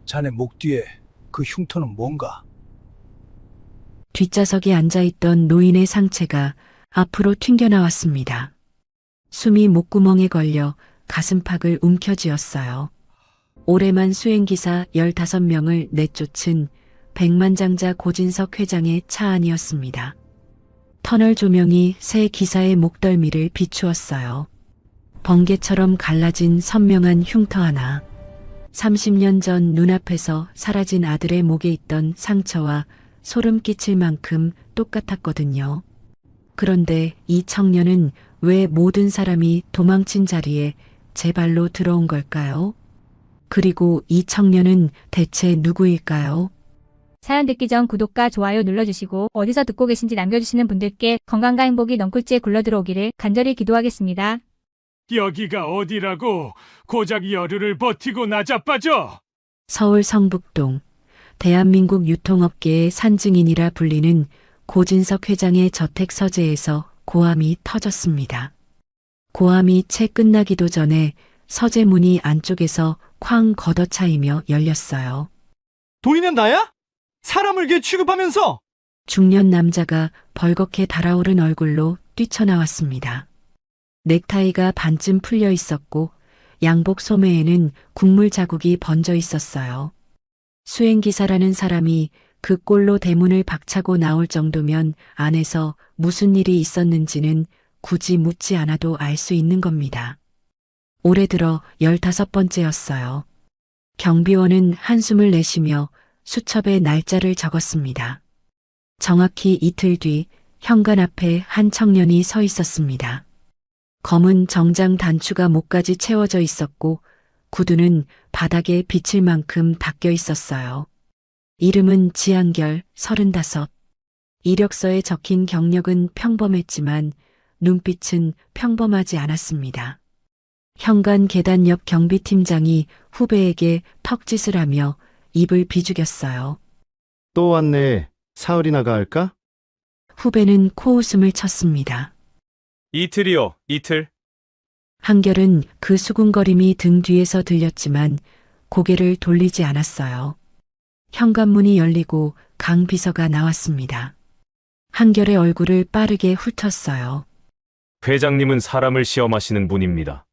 자네 목 뒤에 그 흉터는 뭔가? 뒷좌석에 앉아있던 노인의 상체가 앞으로 튕겨나왔습니다. 숨이 목구멍에 걸려 가슴팍을 움켜쥐었어요. 올해만 수행기사 15명을 내쫓은 백만장자 고진석 회장의 차 안이었습니다. 터널 조명이 새 기사의 목덜미를 비추었어요. 번개처럼 갈라진 선명한 흉터 하나. 30년 전 눈앞에서 사라진 아들의 목에 있던 상처와 소름 끼칠 만큼 똑같았거든요. 그런데 이 청년은 왜 모든 사람이 도망친 자리에 제 발로 들어온 걸까요? 그리고 이 청년은 대체 누구일까요? 사연 듣기 전 구독과 좋아요 눌러주시고 어디서 듣고 계신지 남겨주시는 분들께 건강과 행복이 넝쿨지에 굴러들어오기를 간절히 기도하겠습니다. 여기가 어디라고 고작 열흘을 버티고 나자빠져. 서울 성북동, 대한민국 유통업계의 산증인이라 불리는 고진석 회장의 저택 서재에서 고함이 터졌습니다. 고함이 채 끝나기도 전에 서재 문이 안쪽에서 쾅 걷어차이며 열렸어요. 도인은 나야? 사람을 이렇게 취급하면서! 중년 남자가 벌겋게 달아오른 얼굴로 뛰쳐나왔습니다. 넥타이가 반쯤 풀려 있었고 양복 소매에는 국물 자국이 번져 있었어요. 수행기사라는 사람이 그 꼴로 대문을 박차고 나올 정도면 안에서 무슨 일이 있었는지는 굳이 묻지 않아도 알 수 있는 겁니다. 올해 들어 15번째였어요. 경비원은 한숨을 내쉬며 수첩에 날짜를 적었습니다. 정확히 이틀 뒤 현관 앞에 한 청년이 서 있었습니다. 검은 정장 단추가 목까지 채워져 있었고 구두는 바닥에 비칠 만큼 닦여 있었어요. 이름은 지한결 35. 이력서에 적힌 경력은 평범했지만 눈빛은 평범하지 않았습니다. 현관 계단 옆 경비팀장이 후배에게 턱짓을 하며 입을 비죽였어요. 또 왔네. 사흘이나 가할까? 후배는 코웃음을 쳤습니다. 이틀이요, 이틀. 한결은 그 수군거림이 등 뒤에서 들렸지만 고개를 돌리지 않았어요. 현관문이 열리고 강 비서가 나왔습니다. 한결의 얼굴을 빠르게 훑었어요. 회장님은 사람을 시험하시는 분입니다.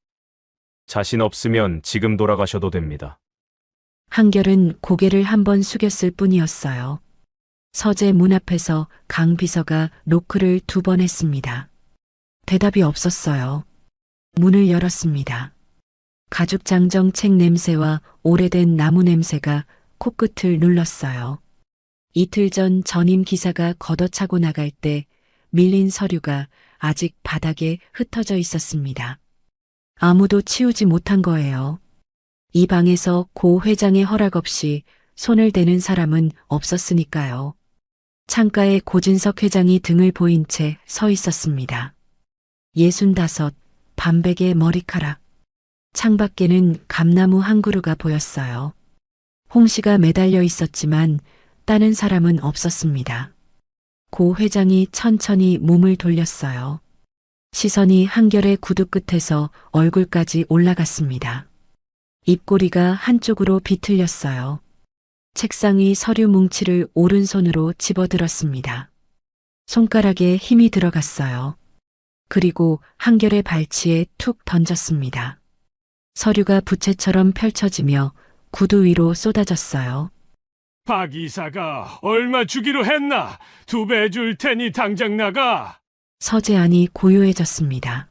자신 없으면 지금 돌아가셔도 됩니다. 한결은 고개를 한번 숙였을 뿐이었어요. 서재 문 앞에서 강 비서가 노크를 2번 했습니다. 대답이 없었어요. 문을 열었습니다. 가죽 장정책 냄새와 오래된 나무 냄새가 코끝을 눌렀어요. 이틀 전 전임 기사가 걷어차고 나갈 때 밀린 서류가 아직 바닥에 흩어져 있었습니다. 아무도 치우지 못한 거예요. 이 방에서 고 회장의 허락 없이 손을 대는 사람은 없었으니까요. 창가에 고진석 회장이 등을 보인 채 서 있었습니다. 65, 반백의 머리카락. 창밖에는 감나무 한 그루가 보였어요. 홍시가 매달려 있었지만 따는 사람은 없었습니다. 고 회장이 천천히 몸을 돌렸어요. 시선이 한결의 구두 끝에서 얼굴까지 올라갔습니다. 입꼬리가 한쪽으로 비틀렸어요. 책상 위 서류 뭉치를 오른손으로 집어들었습니다. 손가락에 힘이 들어갔어요. 그리고 한결의 발치에 툭 던졌습니다. 서류가 부채처럼 펼쳐지며 구두 위로 쏟아졌어요. 박 이사가 얼마 주기로 했나? 2배 줄 테니 당장 나가. 서재 안이 고요해졌습니다.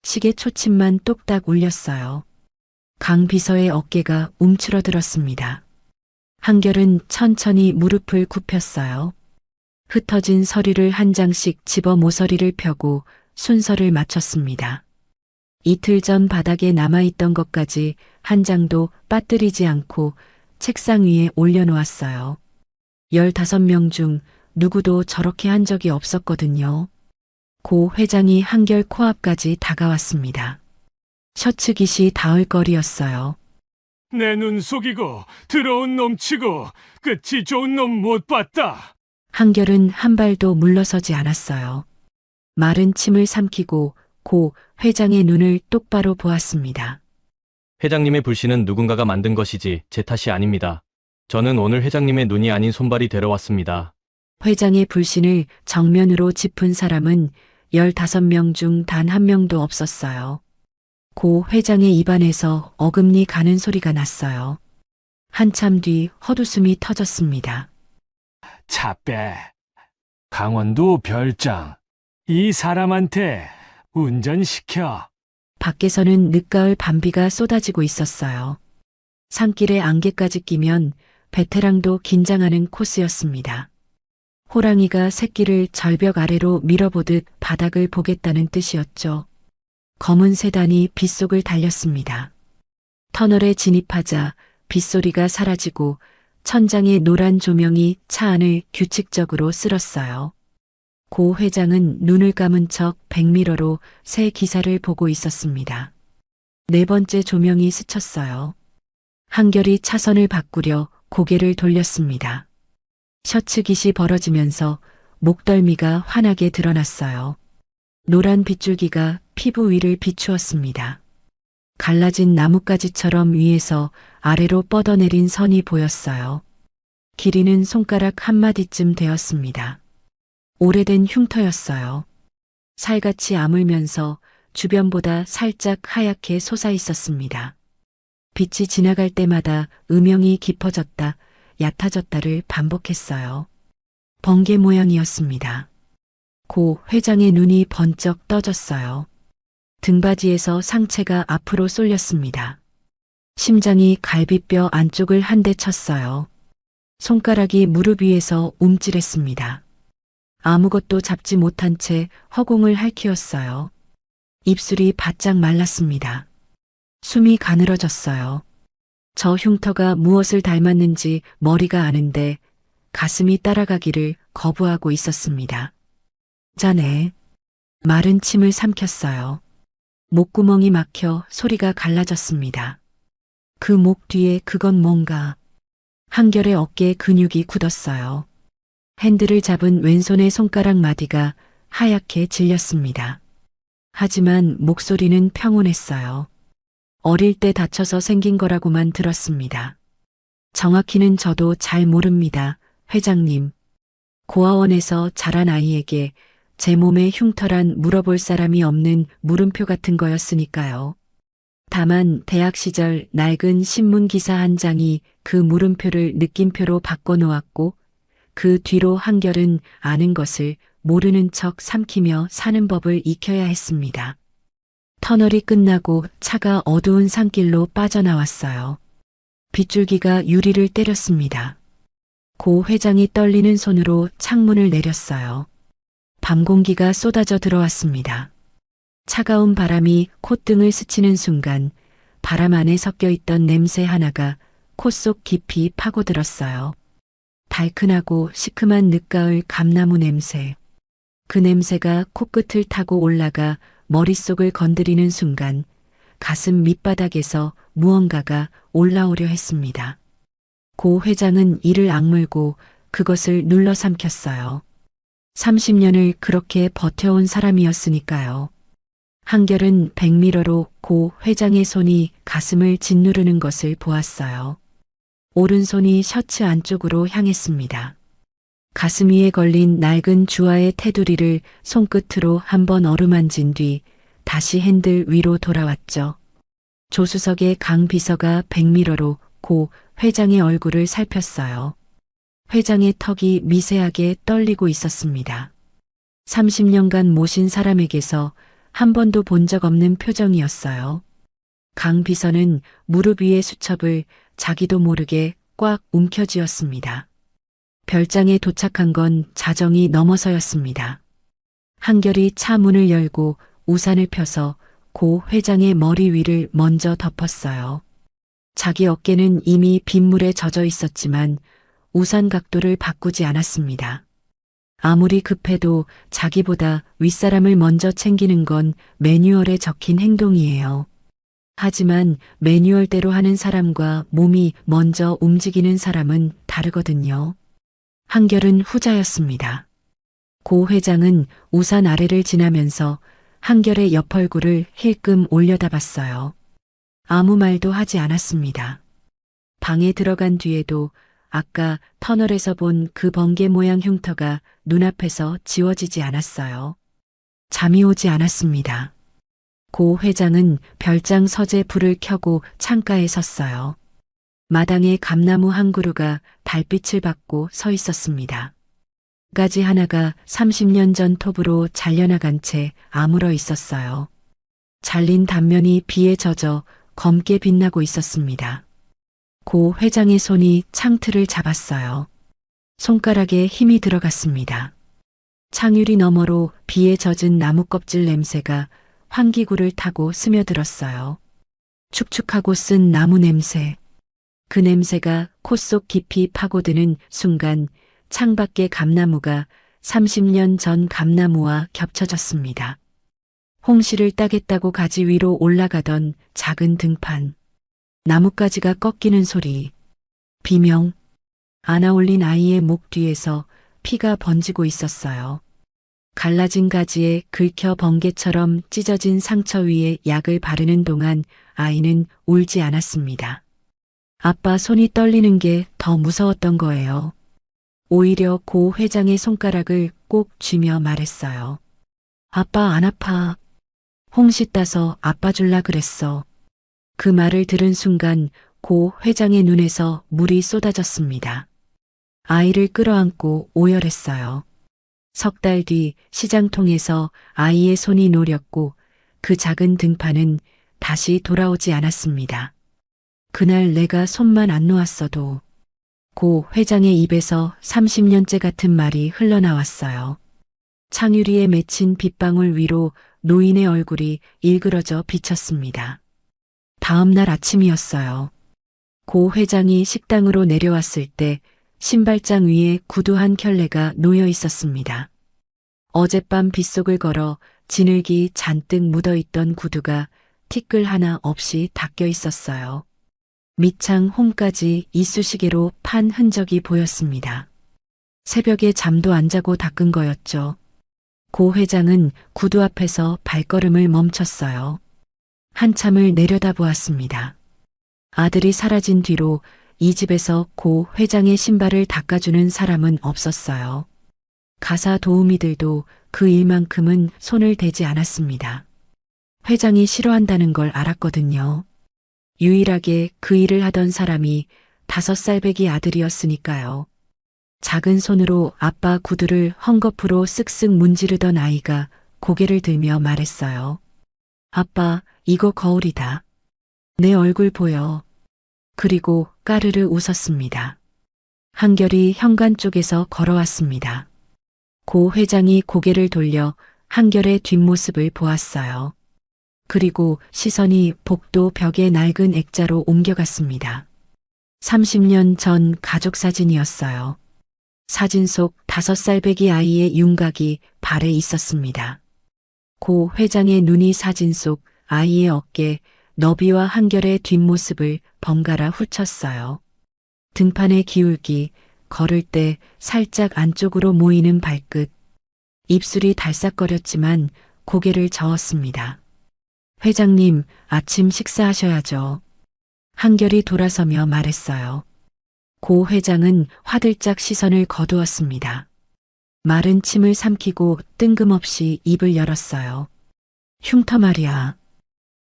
시계 초침만 똑딱 울렸어요. 강 비서의 어깨가 움츠러들었습니다. 한결은 천천히 무릎을 굽혔어요. 흩어진 서류를 한 장씩 집어 모서리를 펴고 순서를 맞췄습니다. 이틀 전 바닥에 남아있던 것까지 한 장도 빠뜨리지 않고 책상 위에 올려놓았어요. 15명 중 누구도 저렇게 한 적이 없었거든요. 고 회장이 한결 코앞까지 다가왔습니다. 셔츠 깃이 닿을 거리였어요. 내 눈 속이고 들어온 놈 치고 끝이 좋은 놈 못 봤다. 한결은 한 발도 물러서지 않았어요. 마른 침을 삼키고 고 회장의 눈을 똑바로 보았습니다. 회장님의 불씨는 누군가가 만든 것이지 제 탓이 아닙니다. 저는 오늘 회장님의 눈이 아닌 손발이 되러 왔습니다. 회장의 불신을 정면으로 짚은 사람은 15명 중 단 한 명도 없었어요. 고 회장의 입안에서 어금니 가는 소리가 났어요. 한참 뒤 헛웃음이 터졌습니다. 차빼. 강원도 별장. 이 사람한테 운전시켜. 밖에서는 늦가을 밤비가 쏟아지고 있었어요. 산길에 안개까지 끼면 베테랑도 긴장하는 코스였습니다. 호랑이가 새끼를 절벽 아래로 밀어보듯 바닥을 보겠다는 뜻이었죠. 검은 세단이 빗속을 달렸습니다. 터널에 진입하자 빗소리가 사라지고 천장의 노란 조명이 차 안을 규칙적으로 쓸었어요. 고 회장은 눈을 감은 척 백미러로 새 기사를 보고 있었습니다. 네 번째 조명이 스쳤어요. 한결이 차선을 바꾸려 고개를 돌렸습니다. 셔츠 깃이 벌어지면서 목덜미가 환하게 드러났어요. 노란 빗줄기가 피부 위를 비추었습니다. 갈라진 나뭇가지처럼 위에서 아래로 뻗어내린 선이 보였어요. 길이는 손가락 한마디쯤 되었습니다. 오래된 흉터였어요. 살같이 아물면서 주변보다 살짝 하얗게 솟아 있었습니다. 빛이 지나갈 때마다 음영이 깊어졌다, 얕아졌다를 반복했어요. 번개 모양이었습니다. 고 회장의 눈이 번쩍 떠졌어요. 등받이에서 상체가 앞으로 쏠렸습니다. 심장이 갈비뼈 안쪽을 한 대 쳤어요. 손가락이 무릎 위에서 움찔했습니다. 아무것도 잡지 못한 채 허공을 핥히었어요. 입술이 바짝 말랐습니다. 숨이 가늘어졌어요. 저 흉터가 무엇을 닮았는지 머리가 아는데 가슴이 따라가기를 거부하고 있었습니다. 자네. 마른 침을 삼켰어요. 목구멍이 막혀 소리가 갈라졌습니다. 그 목 뒤에 그건 뭔가. 한결의 어깨 근육이 굳었어요. 핸들을 잡은 왼손의 손가락 마디가 하얗게 질렸습니다. 하지만 목소리는 평온했어요. 어릴 때 다쳐서 생긴 거라고만 들었습니다. 정확히는 저도 잘 모릅니다, 회장님. 고아원에서 자란 아이에게 제 몸의 흉터란 물어볼 사람이 없는 물음표 같은 거였으니까요. 다만 대학 시절 낡은 신문 기사 한 장이 그 물음표를 느낌표로 바꿔놓았고 그 뒤로 한결은 아는 것을 모르는 척 삼키며 사는 법을 익혀야 했습니다. 터널이 끝나고 차가 어두운 산길로 빠져나왔어요. 빗줄기가 유리를 때렸습니다. 고 회장이 떨리는 손으로 창문을 내렸어요. 밤 공기가 쏟아져 들어왔습니다. 차가운 바람이 콧등을 스치는 순간 바람 안에 섞여 있던 냄새 하나가 코 속 깊이 파고들었어요. 달큰하고 시큼한 늦가을 감나무 냄새. 그 냄새가 코끝을 타고 올라가 머릿속을 건드리는 순간 가슴 밑바닥에서 무언가가 올라오려 했습니다. 고 회장은 이를 악물고 그것을 눌러 삼켰어요. 30년을 그렇게 버텨온 사람이었으니까요. 한결은 백미러로 고 회장의 손이 가슴을 짓누르는 것을 보았어요. 오른손이 셔츠 안쪽으로 향했습니다. 가슴 위에 걸린 낡은 주화의 테두리를 손끝으로 한번 어루만진 뒤 다시 핸들 위로 돌아왔죠. 조수석의 강 비서가 백미러로 고 회장의 얼굴을 살폈어요. 회장의 턱이 미세하게 떨리고 있었습니다. 30년간 모신 사람에게서 한 번도 본 적 없는 표정이었어요. 강 비서는 무릎 위의 수첩을 자기도 모르게 꽉 움켜쥐었습니다. 별장에 도착한 건 자정이 넘어서였습니다. 한결이 차 문을 열고 우산을 펴서 고 회장의 머리 위를 먼저 덮었어요. 자기 어깨는 이미 빗물에 젖어 있었지만 우산 각도를 바꾸지 않았습니다. 아무리 급해도 자기보다 윗사람을 먼저 챙기는 건 매뉴얼에 적힌 행동이에요. 하지만 매뉴얼대로 하는 사람과 몸이 먼저 움직이는 사람은 다르거든요. 한결은 후자였습니다. 고 회장은 우산 아래를 지나면서 한결의 옆 얼굴을 힐끔 올려다봤어요. 아무 말도 하지 않았습니다. 방에 들어간 뒤에도 아까 터널에서 본 그 번개 모양 흉터가 눈앞에서 지워지지 않았어요. 잠이 오지 않았습니다. 고 회장은 별장 서재 불을 켜고 창가에 섰어요. 마당에 감나무 한 그루가 달빛을 받고 서 있었습니다. 가지 하나가 30년 전 톱으로 잘려나간 채 아물어 있었어요. 잘린 단면이 비에 젖어 검게 빛나고 있었습니다. 고 회장의 손이 창틀을 잡았어요. 손가락에 힘이 들어갔습니다. 창유리 너머로 비에 젖은 나무 껍질 냄새가 환기구를 타고 스며들었어요. 축축하고 쓴 나무 냄새. 그 냄새가 코 속 깊이 파고드는 순간 창밖의 감나무가 30년 전 감나무와 겹쳐졌습니다. 홍시를 따겠다고 가지 위로 올라가던 작은 등판. 나뭇가지가 꺾이는 소리. 비명. 안아올린 아이의 목 뒤에서 피가 번지고 있었어요. 갈라진 가지에 긁혀 번개처럼 찢어진 상처 위에 약을 바르는 동안 아이는 울지 않았습니다. 아빠 손이 떨리는 게 더 무서웠던 거예요. 오히려 고 회장의 손가락을 꼭 쥐며 말했어요. 아빠 안 아파. 홍시 따서 아빠 줄라 그랬어. 그 말을 들은 순간 고 회장의 눈에서 물이 쏟아졌습니다. 아이를 끌어안고 오열했어요. 석 달 뒤 시장통에서 아이의 손이 노렸고 그 작은 등판은 다시 돌아오지 않았습니다. 그날 내가 손만 안 놓았어도 고 회장의 입에서 30년째 같은 말이 흘러나왔어요. 창유리에 맺힌 빗방울 위로 노인의 얼굴이 일그러져 비쳤습니다. 다음 날 아침이었어요. 고 회장이 식당으로 내려왔을 때 신발장 위에 구두 한 켤레가 놓여 있었습니다. 어젯밤 빗속을 걸어 진흙이 잔뜩 묻어있던 구두가 티끌 하나 없이 닦여 있었어요. 밑창 홈까지 이쑤시개로 판 흔적이 보였습니다. 새벽에 잠도 안 자고 닦은 거였죠. 고 회장은 구두 앞에서 발걸음을 멈췄어요. 한참을 내려다보았습니다. 아들이 사라진 뒤로 이 집에서 고 회장의 신발을 닦아주는 사람은 없었어요. 가사 도우미들도 그 일만큼은 손을 대지 않았습니다. 회장이 싫어한다는 걸 알았거든요. 유일하게 그 일을 하던 사람이 5살배기 아들이었으니까요. 작은 손으로 아빠 구두를 헝겊으로 쓱쓱 문지르던 아이가 고개를 들며 말했어요. 아빠, 이거 거울이다. 내 얼굴 보여. 그리고 까르르 웃었습니다. 한결이 현관 쪽에서 걸어왔습니다. 고 회장이 고개를 돌려 한결의 뒷모습을 보았어요. 그리고 시선이 복도 벽의 낡은 액자로 옮겨갔습니다. 30년 전 가족 사진이었어요. 사진 속 5살배기 아이의 윤곽이 발에 있었습니다. 고 회장의 눈이 사진 속 아이의 어깨, 너비와 한결의 뒷모습을 번갈아 훑었어요. 등판의 기울기, 걸을 때 살짝 안쪽으로 모이는 발끝, 입술이 달싹거렸지만 고개를 저었습니다. 회장님, 아침 식사하셔야죠. 한결이 돌아서며 말했어요. 고 회장은 화들짝 시선을 거두었습니다. 마른 침을 삼키고 뜬금없이 입을 열었어요. 흉터 말이야.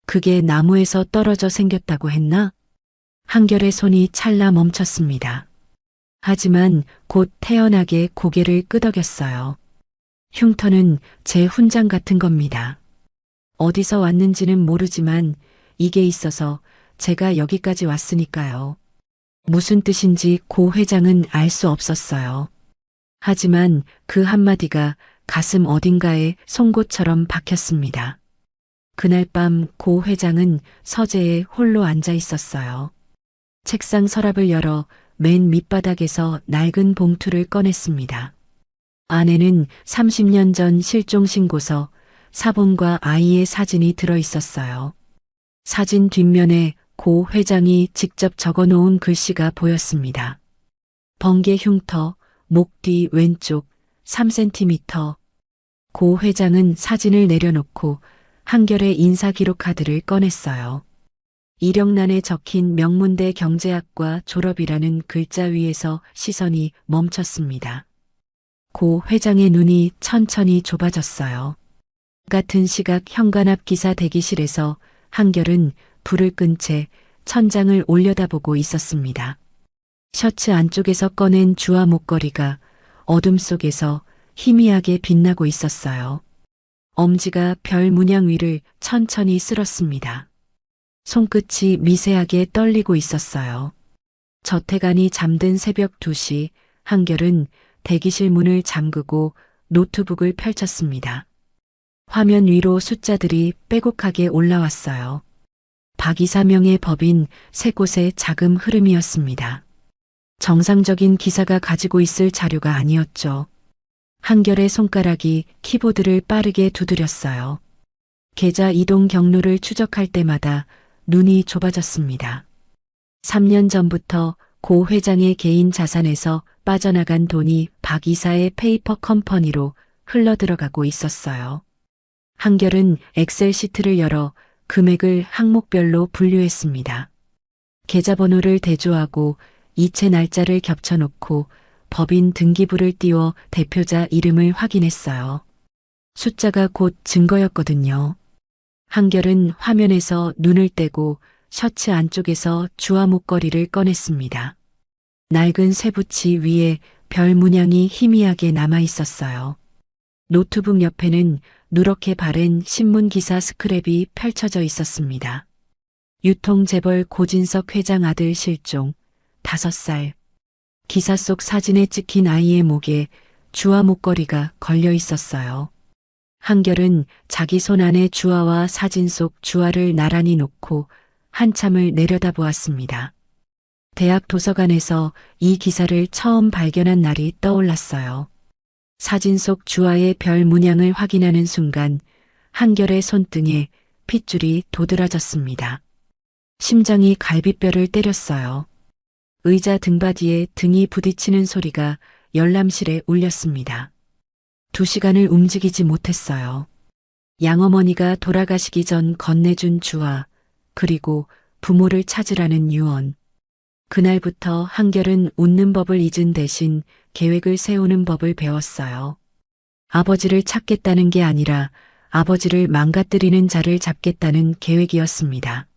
그게 나무에서 떨어져 생겼다고 했나? 한결의 손이 찰나 멈췄습니다. 하지만 곧 태연하게 고개를 끄덕였어요. 흉터는 제 훈장 같은 겁니다. 어디서 왔는지는 모르지만 이게 있어서 제가 여기까지 왔으니까요. 무슨 뜻인지 고 회장은 알 수 없었어요. 하지만 그 한마디가 가슴 어딘가에 송곳처럼 박혔습니다. 그날 밤 고 회장은 서재에 홀로 앉아 있었어요. 책상 서랍을 열어 맨 밑바닥에서 낡은 봉투를 꺼냈습니다. 안에는 30년 전 실종 신고서, 사본과 아이의 사진이 들어 있었어요. 사진 뒷면에 고 회장이 직접 적어놓은 글씨가 보였습니다. 번개 흉터, 목 뒤 왼쪽 3cm. 고 회장은 사진을 내려놓고 한결의 인사기록 카드를 꺼냈어요. 이력란에 적힌 명문대 경제학과 졸업이라는 글자 위에서 시선이 멈췄습니다. 고 회장의 눈이 천천히 좁아졌어요. 같은 시각 현관 앞 기사 대기실에서 한결은 불을 끈 채 천장을 올려다보고 있었습니다. 셔츠 안쪽에서 꺼낸 주화 목걸이가 어둠 속에서 희미하게 빛나고 있었어요. 엄지가 별 문양 위를 천천히 쓸었습니다. 손끝이 미세하게 떨리고 있었어요. 저택안이 잠든 새벽 2시, 한결은 대기실 문을 잠그고 노트북을 펼쳤습니다. 화면 위로 숫자들이 빼곡하게 올라왔어요. 박 이사 명의 법인 세 곳의 자금 흐름이었습니다. 정상적인 기사가 가지고 있을 자료가 아니었죠. 한결의 손가락이 키보드를 빠르게 두드렸어요. 계좌 이동 경로를 추적할 때마다 눈이 좁아졌습니다. 3년 전부터 고 회장의 개인 자산에서 빠져나간 돈이 박 이사의 페이퍼 컴퍼니로 흘러들어가고 있었어요. 한결은 엑셀 시트를 열어 금액을 항목별로 분류했습니다. 계좌번호를 대조하고 이체 날짜를 겹쳐놓고 법인 등기부를 띄워 대표자 이름을 확인했어요. 숫자가 곧 증거였거든요. 한결은 화면에서 눈을 떼고 셔츠 안쪽에서 주화 목걸이를 꺼냈습니다. 낡은 쇠붙이 위에 별 문양이 희미하게 남아 있었어요. 노트북 옆에는 누렇게 바른 신문 기사 스크랩이 펼쳐져 있었습니다. 유통재벌 고진석 회장 아들 실종, 5살. 기사 속 사진에 찍힌 아이의 목에 주화 목걸이가 걸려 있었어요. 한결은 자기 손 안에 주화와 사진 속 주화를 나란히 놓고 한참을 내려다보았습니다. 대학 도서관에서 이 기사를 처음 발견한 날이 떠올랐어요. 사진 속 주화의 별 문양을 확인하는 순간 한결의 손등에 핏줄이 도드라졌습니다. 심장이 갈비뼈를 때렸어요. 의자 등받이에 등이 부딪히는 소리가 열람실에 울렸습니다. 2시간을 움직이지 못했어요. 양어머니가 돌아가시기 전 건네준 주화, 그리고 부모를 찾으라는 유언. 그날부터 한결은 웃는 법을 잊은 대신 계획을 세우는 법을 배웠어요. 아버지를 찾겠다는 게 아니라 아버지를 망가뜨리는 자를 잡겠다는 계획이었습니다.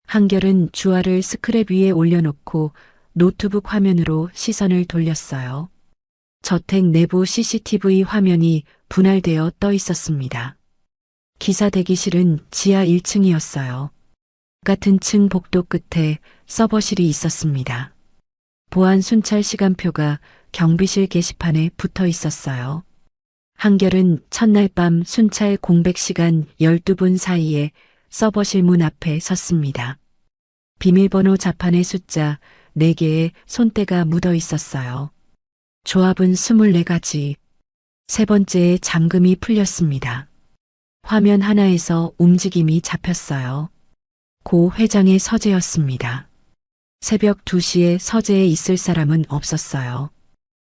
한결은 주화를 스크랩 위에 올려놓고 노트북 화면으로 시선을 돌렸어요. 저택 내부 CCTV 화면이 분할되어 떠 있었습니다. 기사 대기실은 지하 1층이었어요. 같은 층 복도 끝에 서버실이 있었습니다. 보안 순찰 시간표가 경비실 게시판에 붙어 있었어요. 한결은 첫날 밤 순찰 공백 시간 12분 사이에 서버실 문 앞에 섰습니다. 비밀번호 자판의 숫자 4개에 손때가 묻어 있었어요. 조합은 24가지. 세 번째에 잠금이 풀렸습니다. 화면 하나에서 움직임이 잡혔어요. 고 회장의 서재였습니다. 새벽 2시에 서재에 있을 사람은 없었어요.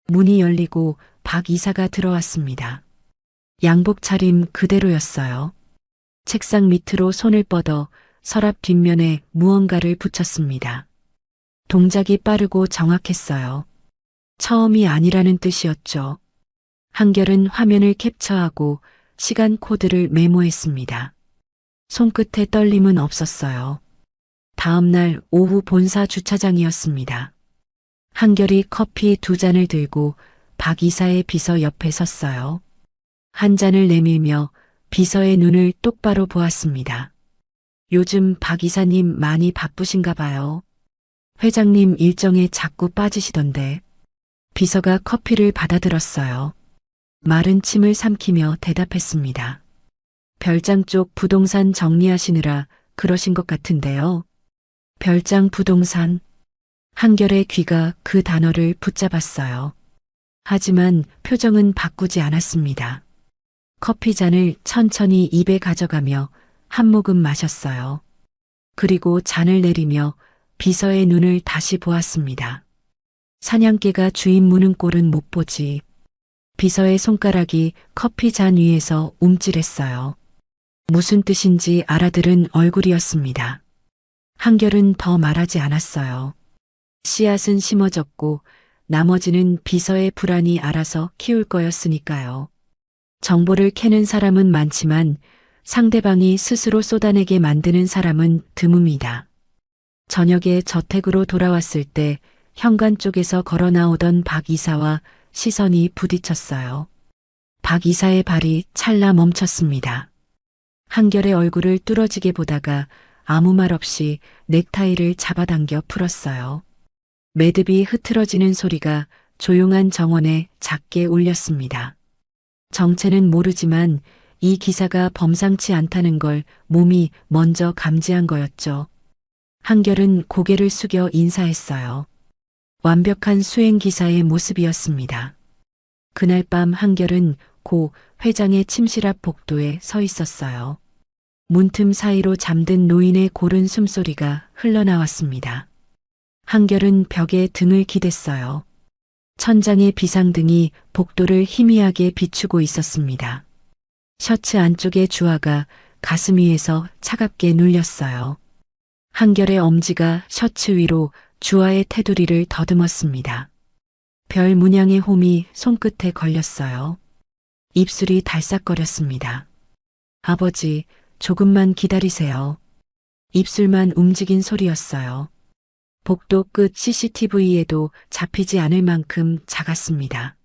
문이 열리고 박 이사가 들어왔습니다. 양복 차림 그대로였어요. 책상 밑으로 손을 뻗어 서랍 뒷면에 무언가를 붙였습니다. 동작이 빠르고 정확했어요. 처음이 아니라는 뜻이었죠. 한결은 화면을 캡처하고 시간 코드를 메모했습니다. 손끝에 떨림은 없었어요. 다음 날 오후 본사 주차장이었습니다. 한결이 커피 2잔을 들고 박 이사의 비서 옆에 섰어요. 한 잔을 내밀며 비서의 눈을 똑바로 보았습니다. 요즘 박 이사님 많이 바쁘신가 봐요. 회장님 일정에 자꾸 빠지시던데. 비서가 커피를 받아들었어요. 마른 침을 삼키며 대답했습니다. 별장 쪽 부동산 정리하시느라 그러신 것 같은데요. 별장 부동산. 한결의 귀가 그 단어를 붙잡았어요. 하지만 표정은 바꾸지 않았습니다. 커피 잔을 천천히 입에 가져가며 한 모금 마셨어요. 그리고 잔을 내리며 비서의 눈을 다시 보았습니다. 사냥개가 주인 무는 꼴은 못 보지. 비서의 손가락이 커피 잔 위에서 움찔했어요. 무슨 뜻인지 알아들은 얼굴이었습니다. 한결은 더 말하지 않았어요. 씨앗은 심어졌고 나머지는 비서의 불안이 알아서 키울 거였으니까요. 정보를 캐는 사람은 많지만 상대방이 스스로 쏟아내게 만드는 사람은 드뭅니다. 저녁에 저택으로 돌아왔을 때 현관 쪽에서 걸어 나오던 박 이사와 시선이 부딪혔어요. 박 이사의 발이 찰나 멈췄습니다. 한결의 얼굴을 뚫어지게 보다가 아무 말 없이 넥타이를 잡아당겨 풀었어요. 매듭이 흐트러지는 소리가 조용한 정원에 작게 울렸습니다. 정체는 모르지만 이 기사가 범상치 않다는 걸 몸이 먼저 감지한 거였죠. 한결은 고개를 숙여 인사했어요. 완벽한 수행 기사의 모습이었습니다. 그날 밤 한결은 고 회장의 침실 앞 복도에 서 있었어요. 문틈 사이로 잠든 노인의 고른 숨소리가 흘러나왔습니다. 한결은 벽에 등을 기댔어요. 천장의 비상등이 복도를 희미하게 비추고 있었습니다. 셔츠 안쪽의 주화가 가슴 위에서 차갑게 눌렸어요. 한결의 엄지가 셔츠 위로 주화의 테두리를 더듬었습니다. 별 문양의 홈이 손끝에 걸렸어요. 입술이 달싹거렸습니다. 아버지, 조금만 기다리세요. 입술만 움직인 소리였어요. 복도 끝 CCTV에도 잡히지 않을 만큼 작았습니다.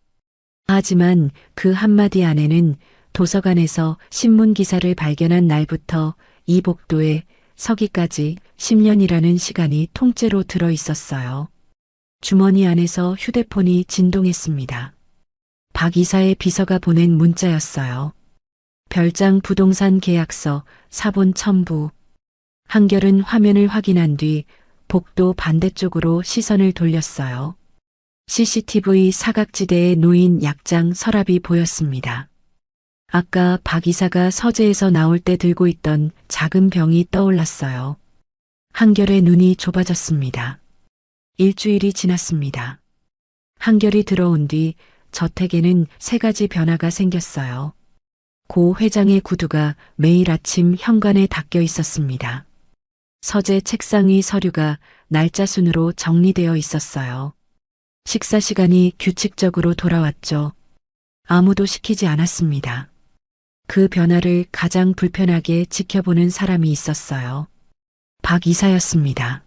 하지만 그 한마디 안에는 도서관에서 신문 기사를 발견한 날부터 이 복도에 서기까지 10년이라는 시간이 통째로 들어 있었어요. 주머니 안에서 휴대폰이 진동했습니다. 박 이사의 비서가 보낸 문자였어요. 별장 부동산 계약서 사본 첨부. 한결은 화면을 확인한 뒤 복도 반대쪽으로 시선을 돌렸어요. CCTV 사각지대에 놓인 약장 서랍이 보였습니다. 아까 박 이사가 서재에서 나올 때 들고 있던 작은 병이 떠올랐어요. 한결의 눈이 좁아졌습니다. 일주일이 지났습니다. 한결이 들어온 뒤 저택에는 3가지 변화가 생겼어요. 고 회장의 구두가 매일 아침 현관에 닦여 있었습니다. 서재 책상 위 서류가 날짜 순으로 정리되어 있었어요. 식사 시간이 규칙적으로 돌아왔죠. 아무도 시키지 않았습니다. 그 변화를 가장 불편하게 지켜보는 사람이 있었어요. 박 이사였습니다.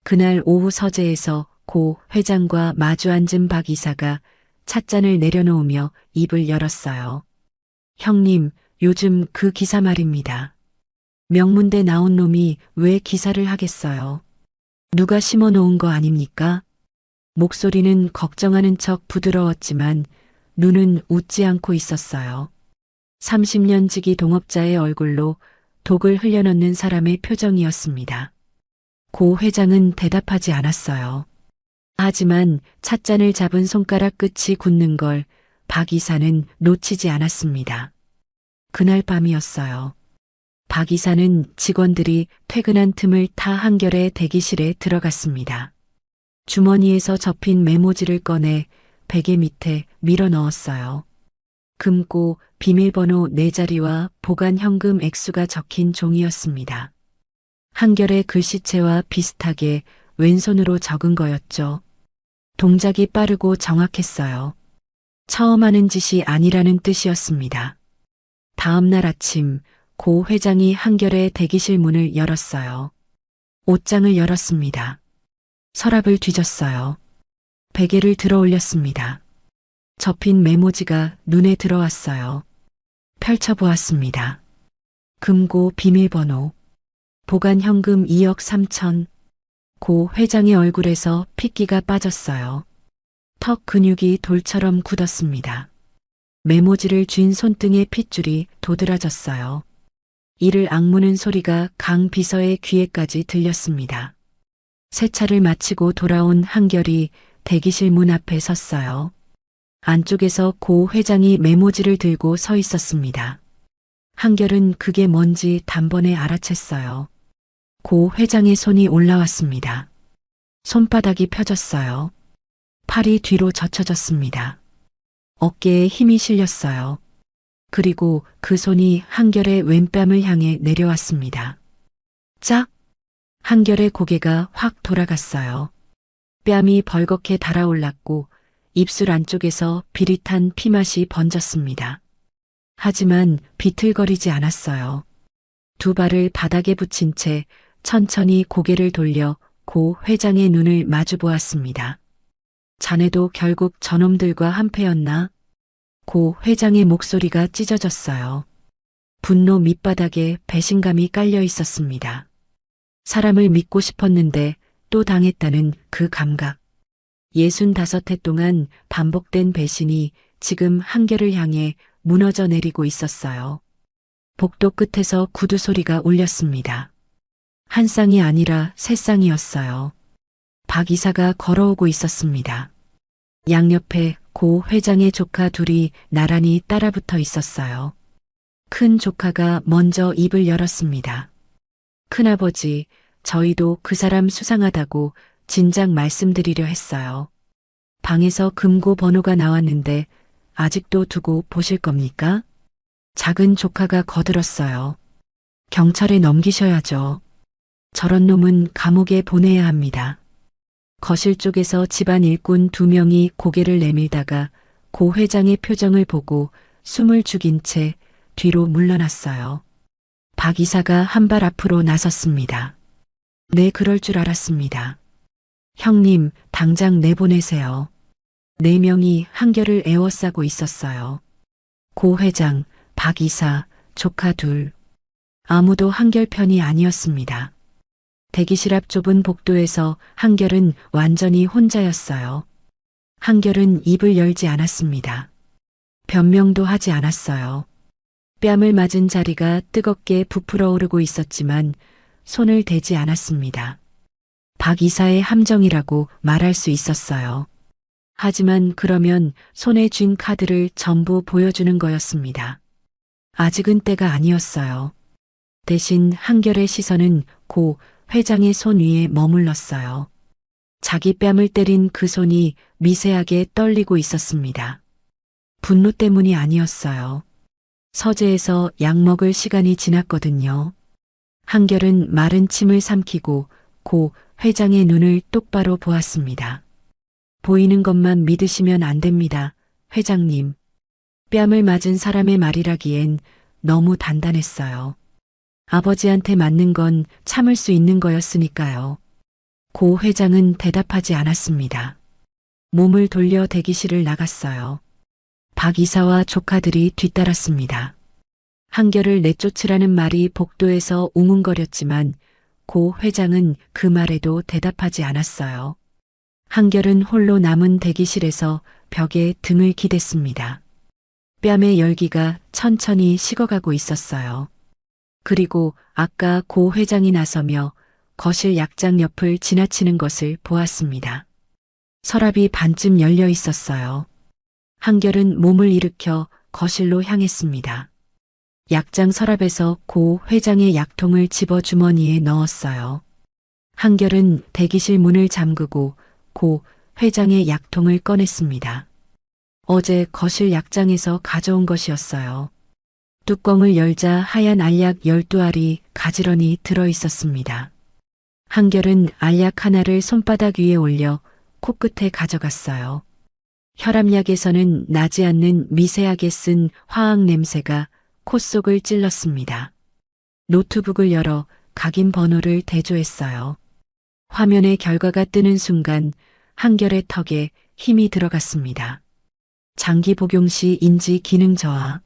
그날 오후 서재에서 고 회장과 마주 앉은 박 이사가 찻잔을 내려놓으며 입을 열었어요. 형님, 요즘 그 기사 말입니다. 명문대 나온 놈이 왜 기사를 하겠어요? 누가 심어놓은 거 아닙니까? 목소리는 걱정하는 척 부드러웠지만 눈은 웃지 않고 있었어요. 30년 지기 동업자의 얼굴로 독을 흘려넣는 사람의 표정이었습니다. 고 회장은 대답하지 않았어요. 하지만 찻잔을 잡은 손가락 끝이 굳는 걸 박 이사는 놓치지 않았습니다. 그날 밤이었어요. 박 이사는 직원들이 퇴근한 틈을 타 한결의 대기실에 들어갔습니다. 주머니에서 접힌 메모지를 꺼내 베개 밑에 밀어 넣었어요. 금고 비밀번호 4자리와 보관 현금 액수가 적힌 종이였습니다. 한결의 글씨체와 비슷하게 왼손으로 적은 거였죠. 동작이 빠르고 정확했어요. 처음 하는 짓이 아니라는 뜻이었습니다. 다음 날 아침 고 회장이 한결의 대기실 문을 열었어요. 옷장을 열었습니다. 서랍을 뒤졌어요. 베개를 들어 올렸습니다. 접힌 메모지가 눈에 들어왔어요. 펼쳐보았습니다. 금고 비밀번호, 보관 현금 2억 3천. 고 회장의 얼굴에서 핏기가 빠졌어요. 턱 근육이 돌처럼 굳었습니다. 메모지를 쥔 손등의 핏줄이 도드라졌어요. 이를 악무는 소리가 강 비서의 귀에까지 들렸습니다. 세차를 마치고 돌아온 한결이 대기실 문 앞에 섰어요. 안쪽에서 고 회장이 메모지를 들고 서 있었습니다. 한결은 그게 뭔지 단번에 알아챘어요. 고 회장의 손이 올라왔습니다. 손바닥이 펴졌어요. 팔이 뒤로 젖혀졌습니다. 어깨에 힘이 실렸어요. 그리고 그 손이 한결의 왼뺨을 향해 내려왔습니다. 짝! 한결의 고개가 확 돌아갔어요. 뺨이 벌겋게 달아올랐고 입술 안쪽에서 비릿한 피맛이 번졌습니다. 하지만 비틀거리지 않았어요. 두 발을 바닥에 붙인 채 천천히 고개를 돌려 고 회장의 눈을 마주 보았습니다. 자네도 결국 저놈들과 한패였나? 고 회장의 목소리가 찢어졌어요. 분노 밑바닥에 배신감이 깔려 있었습니다. 사람을 믿고 싶었는데 또 당했다는 그 감각. 65해 동안 반복된 배신이 지금 한결을 향해 무너져 내리고 있었어요. 복도 끝에서 구두 소리가 울렸습니다. 한 쌍이 아니라 세 쌍이었어요. 박 이사가 걸어오고 있었습니다. 양옆에 고 회장의 조카 둘이 나란히 따라붙어 있었어요. 큰 조카가 먼저 입을 열었습니다. 큰아버지, 저희도 그 사람 수상하다고 진작 말씀드리려 했어요. 방에서 금고 번호가 나왔는데 아직도 두고 보실 겁니까? 작은 조카가 거들었어요. 경찰에 넘기셔야죠. 저런 놈은 감옥에 보내야 합니다. 거실 쪽에서 집안 일꾼 2명이 고개를 내밀다가 고 회장의 표정을 보고 숨을 죽인 채 뒤로 물러났어요. 박 이사가 한 발 앞으로 나섰습니다. 네, 그럴 줄 알았습니다. 형님, 당장 내보내세요. 4명이 한결을 에워싸고 있었어요. 고 회장, 박 이사, 조카 둘. 아무도 한결 편이 아니었습니다. 대기실 앞 좁은 복도에서 한결은 완전히 혼자였어요. 한결은 입을 열지 않았습니다. 변명도 하지 않았어요. 뺨을 맞은 자리가 뜨겁게 부풀어 오르고 있었지만 손을 대지 않았습니다. 박 이사의 함정이라고 말할 수 있었어요. 하지만 그러면 손에 쥔 카드를 전부 보여주는 거였습니다. 아직은 때가 아니었어요. 대신 한결의 시선은 고 회장의 손 위에 머물렀어요. 자기 뺨을 때린 그 손이 미세하게 떨리고 있었습니다. 분노 때문이 아니었어요. 서재에서 약 먹을 시간이 지났거든요. 한결은 마른 침을 삼키고 고 회장의 눈을 똑바로 보았습니다. 보이는 것만 믿으시면 안 됩니다, 회장님. 뺨을 맞은 사람의 말이라기엔 너무 단단했어요. 아버지한테 맞는 건 참을 수 있는 거였으니까요. 고 회장은 대답하지 않았습니다. 몸을 돌려 대기실을 나갔어요. 박 이사와 조카들이 뒤따랐습니다. 한결을 내쫓으라는 말이 복도에서 웅웅거렸지만 고 회장은 그 말에도 대답하지 않았어요. 한결은 홀로 남은 대기실에서 벽에 등을 기댔습니다. 뺨의 열기가 천천히 식어가고 있었어요. 그리고 아까 고 회장이 나서며 거실 약장 옆을 지나치는 것을 보았습니다. 서랍이 반쯤 열려 있었어요. 한결은 몸을 일으켜 거실로 향했습니다. 약장 서랍에서 고 회장의 약통을 집어 주머니에 넣었어요. 한결은 대기실 문을 잠그고 고 회장의 약통을 꺼냈습니다. 어제 거실 약장에서 가져온 것이었어요. 뚜껑을 열자 하얀 알약 12알이 가지런히 들어 있었습니다. 한결은 알약 하나를 손바닥 위에 올려 코끝에 가져갔어요. 혈압약에서는 나지 않는 미세하게 쓴 화학 냄새가 콧속을 찔렀습니다. 노트북을 열어 각인 번호를 대조했어요. 화면에 결과가 뜨는 순간 한결의 턱에 힘이 들어갔습니다. 장기 복용 시 인지 기능 저하,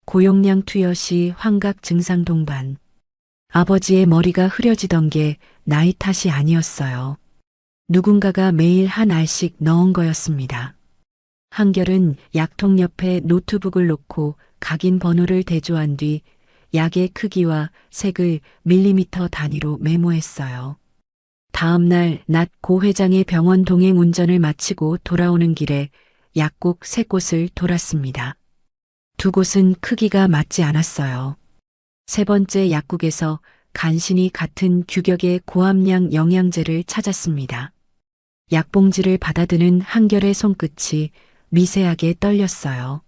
고용량 투여 시 환각 증상 동반. 아버지의 머리가 흐려지던 게 나이 탓이 아니었어요. 누군가가 매일 한 알씩 넣은 거였습니다. 한결은 약통 옆에 노트북을 놓고 각인 번호를 대조한 뒤 약의 크기와 색을 밀리미터 단위로 메모했어요. 다음 날 낮 고 회장의 병원 동행 운전을 마치고 돌아오는 길에 약국 3곳을 돌았습니다. 2곳은 크기가 맞지 않았어요. 3번째 약국에서 간신히 같은 규격의 고함량 영양제를 찾았습니다. 약봉지를 받아드는 한결의 손끝이 미세하게 떨렸어요.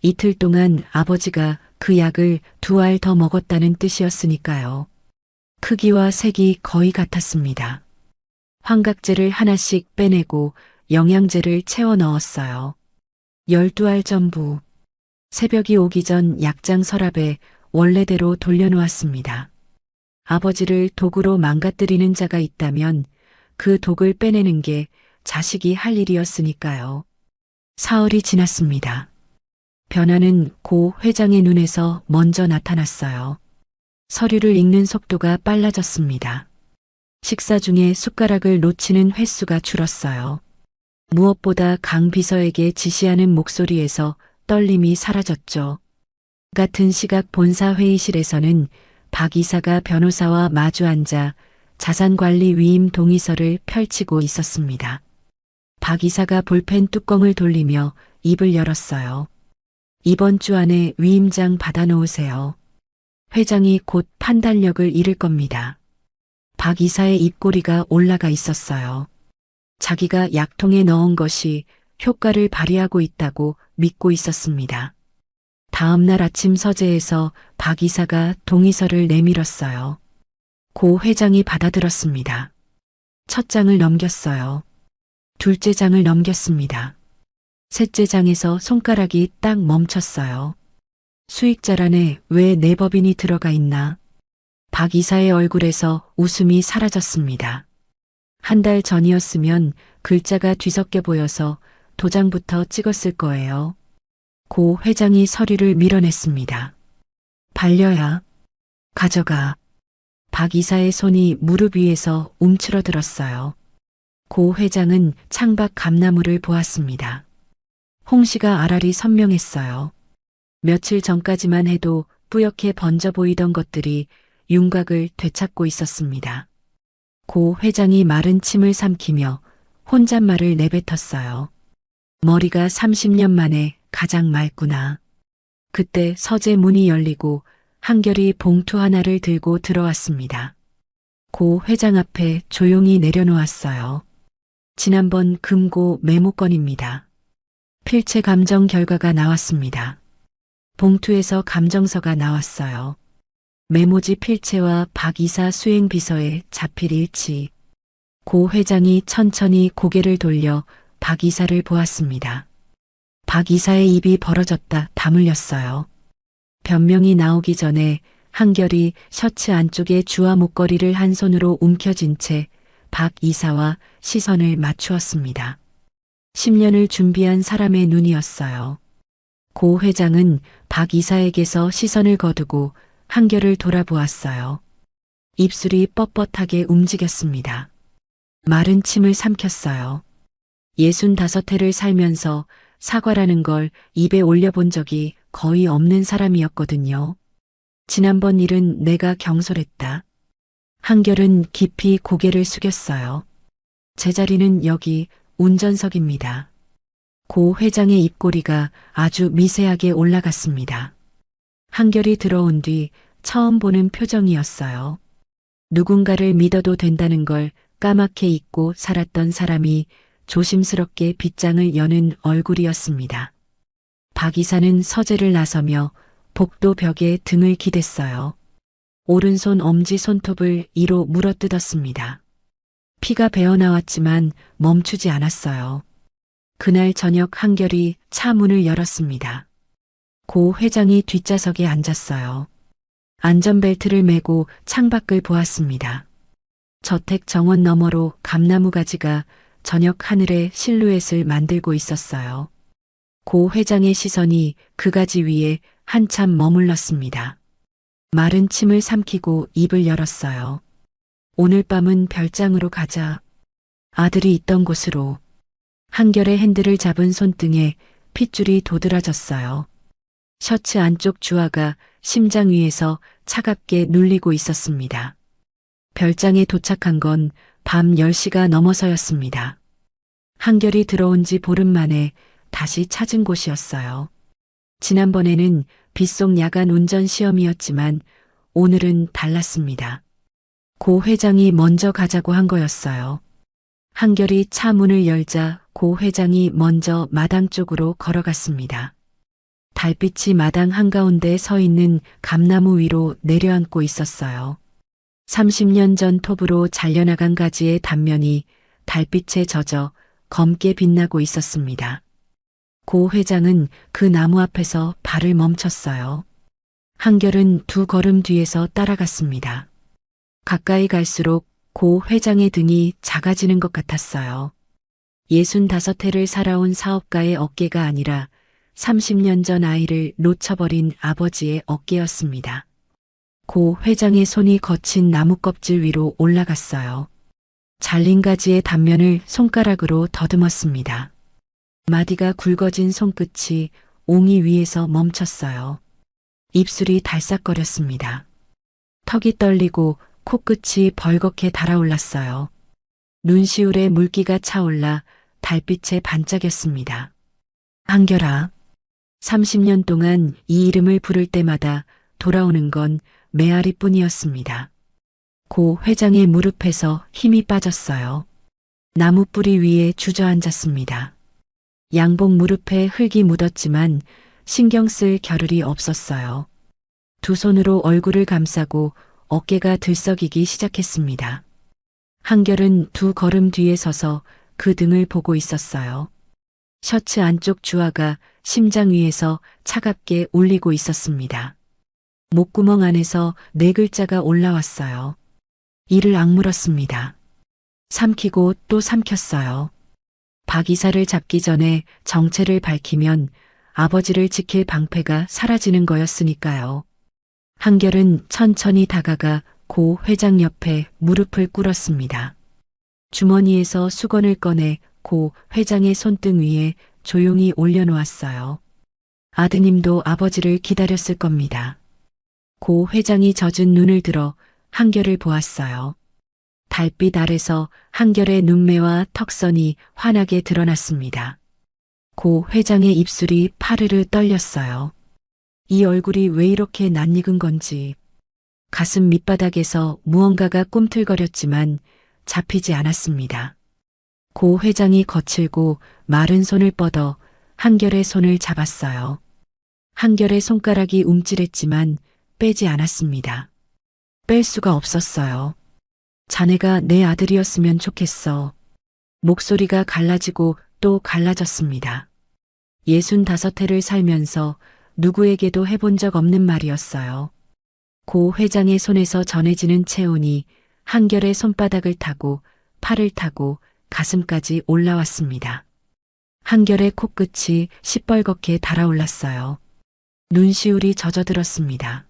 이틀 동안 아버지가 그 약을 2알 더 먹었다는 뜻이었으니까요. 크기와 색이 거의 같았습니다. 환각제를 하나씩 빼내고 영양제를 채워 넣었어요. 12알 전부. 새벽이 오기 전 약장 서랍에 원래대로 돌려놓았습니다. 아버지를 독으로 망가뜨리는 자가 있다면 그 독을 빼내는 게 자식이 할 일이었으니까요. 사흘이 지났습니다. 변화는 고 회장의 눈에서 먼저 나타났어요. 서류를 읽는 속도가 빨라졌습니다. 식사 중에 숟가락을 놓치는 횟수가 줄었어요. 무엇보다 강 비서에게 지시하는 목소리에서 떨림이 사라졌죠. 같은 시각 본사 회의실에서는 박 이사가 변호사와 마주 앉아 자산관리 위임 동의서를 펼치고 있었습니다. 박 이사가 볼펜 뚜껑을 돌리며 입을 열었어요. 이번 주 안에 위임장 받아놓으세요. 회장이 곧 판단력을 잃을 겁니다. 박 이사의 입꼬리가 올라가 있었어요. 자기가 약통에 넣은 것이 효과를 발휘하고 있다고 믿고 있었습니다. 다음 날 아침 서재에서 박 이사가 동의서를 내밀었어요. 고 회장이 받아들었습니다. 첫 장을 넘겼어요. 둘째 장을 넘겼습니다. 셋째 장에서 손가락이 딱 멈췄어요. 수익자란에 왜 내 법인이 들어가 있나? 박 이사의 얼굴에서 웃음이 사라졌습니다. 한 달 전이었으면 글자가 뒤섞여 보여서 도장부터 찍었을 거예요. 고 회장이 서류를 밀어냈습니다. 반려야. 가져가. 박 이사의 손이 무릎 위에서 움츠러들었어요. 고 회장은 창밖 감나무를 보았습니다. 홍시가 알알이 선명했어요. 며칠 전까지만 해도 뿌옇게 번져 보이던 것들이 윤곽을 되찾고 있었습니다. 고 회장이 마른 침을 삼키며 혼잣말을 내뱉었어요. 머리가 30년 만에 가장 맑구나. 그때 서재 문이 열리고 한결이 봉투 하나를 들고 들어왔습니다. 고 회장 앞에 조용히 내려놓았어요. 지난번 금고 메모건입니다. 필체 감정 결과가 나왔습니다. 봉투에서 감정서가 나왔어요. 메모지 필체와 박 이사 수행 비서의 자필 일치. 고 회장이 천천히 고개를 돌려 박 이사를 보았습니다. 박 이사의 입이 벌어졌다 다물렸어요. 변명이 나오기 전에 한결이 셔츠 안쪽에 주화 목걸이를 한 손으로 움켜쥔 채 박 이사와 시선을 맞추었습니다. 10년을 준비한 사람의 눈이었어요. 고 회장은 박 이사에게서 시선을 거두고 한결을 돌아보았어요. 입술이 뻣뻣하게 움직였습니다. 마른 침을 삼켰어요. 65해를 살면서 사과라는 걸 입에 올려본 적이 거의 없는 사람이었거든요. 지난번 일은 내가 경솔했다. 한결은 깊이 고개를 숙였어요. 제자리는 여기 운전석입니다. 고 회장의 입꼬리가 아주 미세하게 올라갔습니다. 한결이 들어온 뒤 처음 보는 표정이었어요. 누군가를 믿어도 된다는 걸 까맣게 잊고 살았던 사람이 조심스럽게 빗장을 여는 얼굴이었습니다. 박 이사는 서재를 나서며 복도 벽에 등을 기댔어요. 오른손 엄지 손톱을 이로 물어뜯었습니다. 피가 배어나왔지만 멈추지 않았어요. 그날 저녁 한결이 차 문을 열었습니다. 고 회장이 뒷좌석에 앉았어요. 안전벨트를 매고 창밖을 보았습니다. 저택 정원 너머로 감나무 가지가 저녁 하늘의 실루엣을 만들고 있었어요. 고 회장의 시선이 그 가지 위에 한참 머물렀습니다. 마른 침을 삼키고 입을 열었어요. 오늘 밤은 별장으로 가자. 아들이 있던 곳으로. 한결의 핸들을 잡은 손등에 핏줄이 도드라졌어요. 셔츠 안쪽 주화가 심장 위에서 차갑게 눌리고 있었습니다. 별장에 도착한 건 밤 10시가 넘어서였습니다. 한결이 들어온 지 보름 만에 다시 찾은 곳이었어요. 지난번에는 빗속 야간 운전 시험이었지만 오늘은 달랐습니다. 고 회장이 먼저 가자고 한 거였어요. 한결이 차 문을 열자 고 회장이 먼저 마당 쪽으로 걸어갔습니다. 달빛이 마당 한가운데 서 있는 감나무 위로 내려앉고 있었어요. 30년 전 톱으로 잘려나간 가지의 단면이 달빛에 젖어 검게 빛나고 있었습니다. 고 회장은 그 나무 앞에서 발을 멈췄어요. 한결은 2걸음 뒤에서 따라갔습니다. 가까이 갈수록 고 회장의 등이 작아지는 것 같았어요. 65해를 살아온 사업가의 어깨가 아니라 30년 전 아이를 놓쳐버린 아버지의 어깨였습니다. 고 회장의 손이 거친 나무 껍질 위로 올라갔어요. 잘린 가지의 단면을 손가락으로 더듬었습니다. 마디가 굵어진 손끝이 옹이 위에서 멈췄어요. 입술이 달싹거렸습니다. 턱이 떨리고 코끝이 벌겋게 달아올랐어요. 눈시울에 물기가 차올라 달빛에 반짝였습니다. 한결아. 30년 동안 이 이름을 부를 때마다 돌아오는 건 메아리뿐이었습니다. 고 회장의 무릎에서 힘이 빠졌어요. 나무 뿌리 위에 주저앉았습니다. 양복 무릎에 흙이 묻었지만 신경 쓸 겨를이 없었어요. 2 손으로 얼굴을 감싸고 어깨가 들썩이기 시작했습니다. 한결은 2걸음 뒤에 서서 그 등을 보고 있었어요. 셔츠 안쪽 주화가 심장 위에서 차갑게 울리고 있었습니다. 목구멍 안에서 4글자가 올라왔어요. 이를 악물었습니다. 삼키고 또 삼켰어요. 박 이사를 잡기 전에 정체를 밝히면 아버지를 지킬 방패가 사라지는 거였으니까요. 한결은 천천히 다가가 고 회장 옆에 무릎을 꿇었습니다. 주머니에서 수건을 꺼내 고 회장의 손등 위에 조용히 올려놓았어요. 아드님도 아버지를 기다렸을 겁니다. 고 회장이 젖은 눈을 들어 한결을 보았어요. 달빛 아래서 한결의 눈매와 턱선이 환하게 드러났습니다. 고 회장의 입술이 파르르 떨렸어요. 이 얼굴이 왜 이렇게 낯익은 건지. 가슴 밑바닥에서 무언가가 꿈틀거렸지만 잡히지 않았습니다. 고 회장이 거칠고 마른 손을 뻗어 한결의 손을 잡았어요. 한결의 손가락이 움찔했지만 빼지 않았습니다. 뺄 수가 없었어요. 자네가 내 아들이었으면 좋겠어. 목소리가 갈라지고 또 갈라졌습니다. 65해를 살면서 누구에게도 해본 적 없는 말이었어요. 고 회장의 손에서 전해지는 체온이 한결의 손바닥을 타고 팔을 타고 가슴까지 올라왔습니다. 한결의 코끝이 시뻘겋게 달아올랐어요. 눈시울이 젖어들었습니다.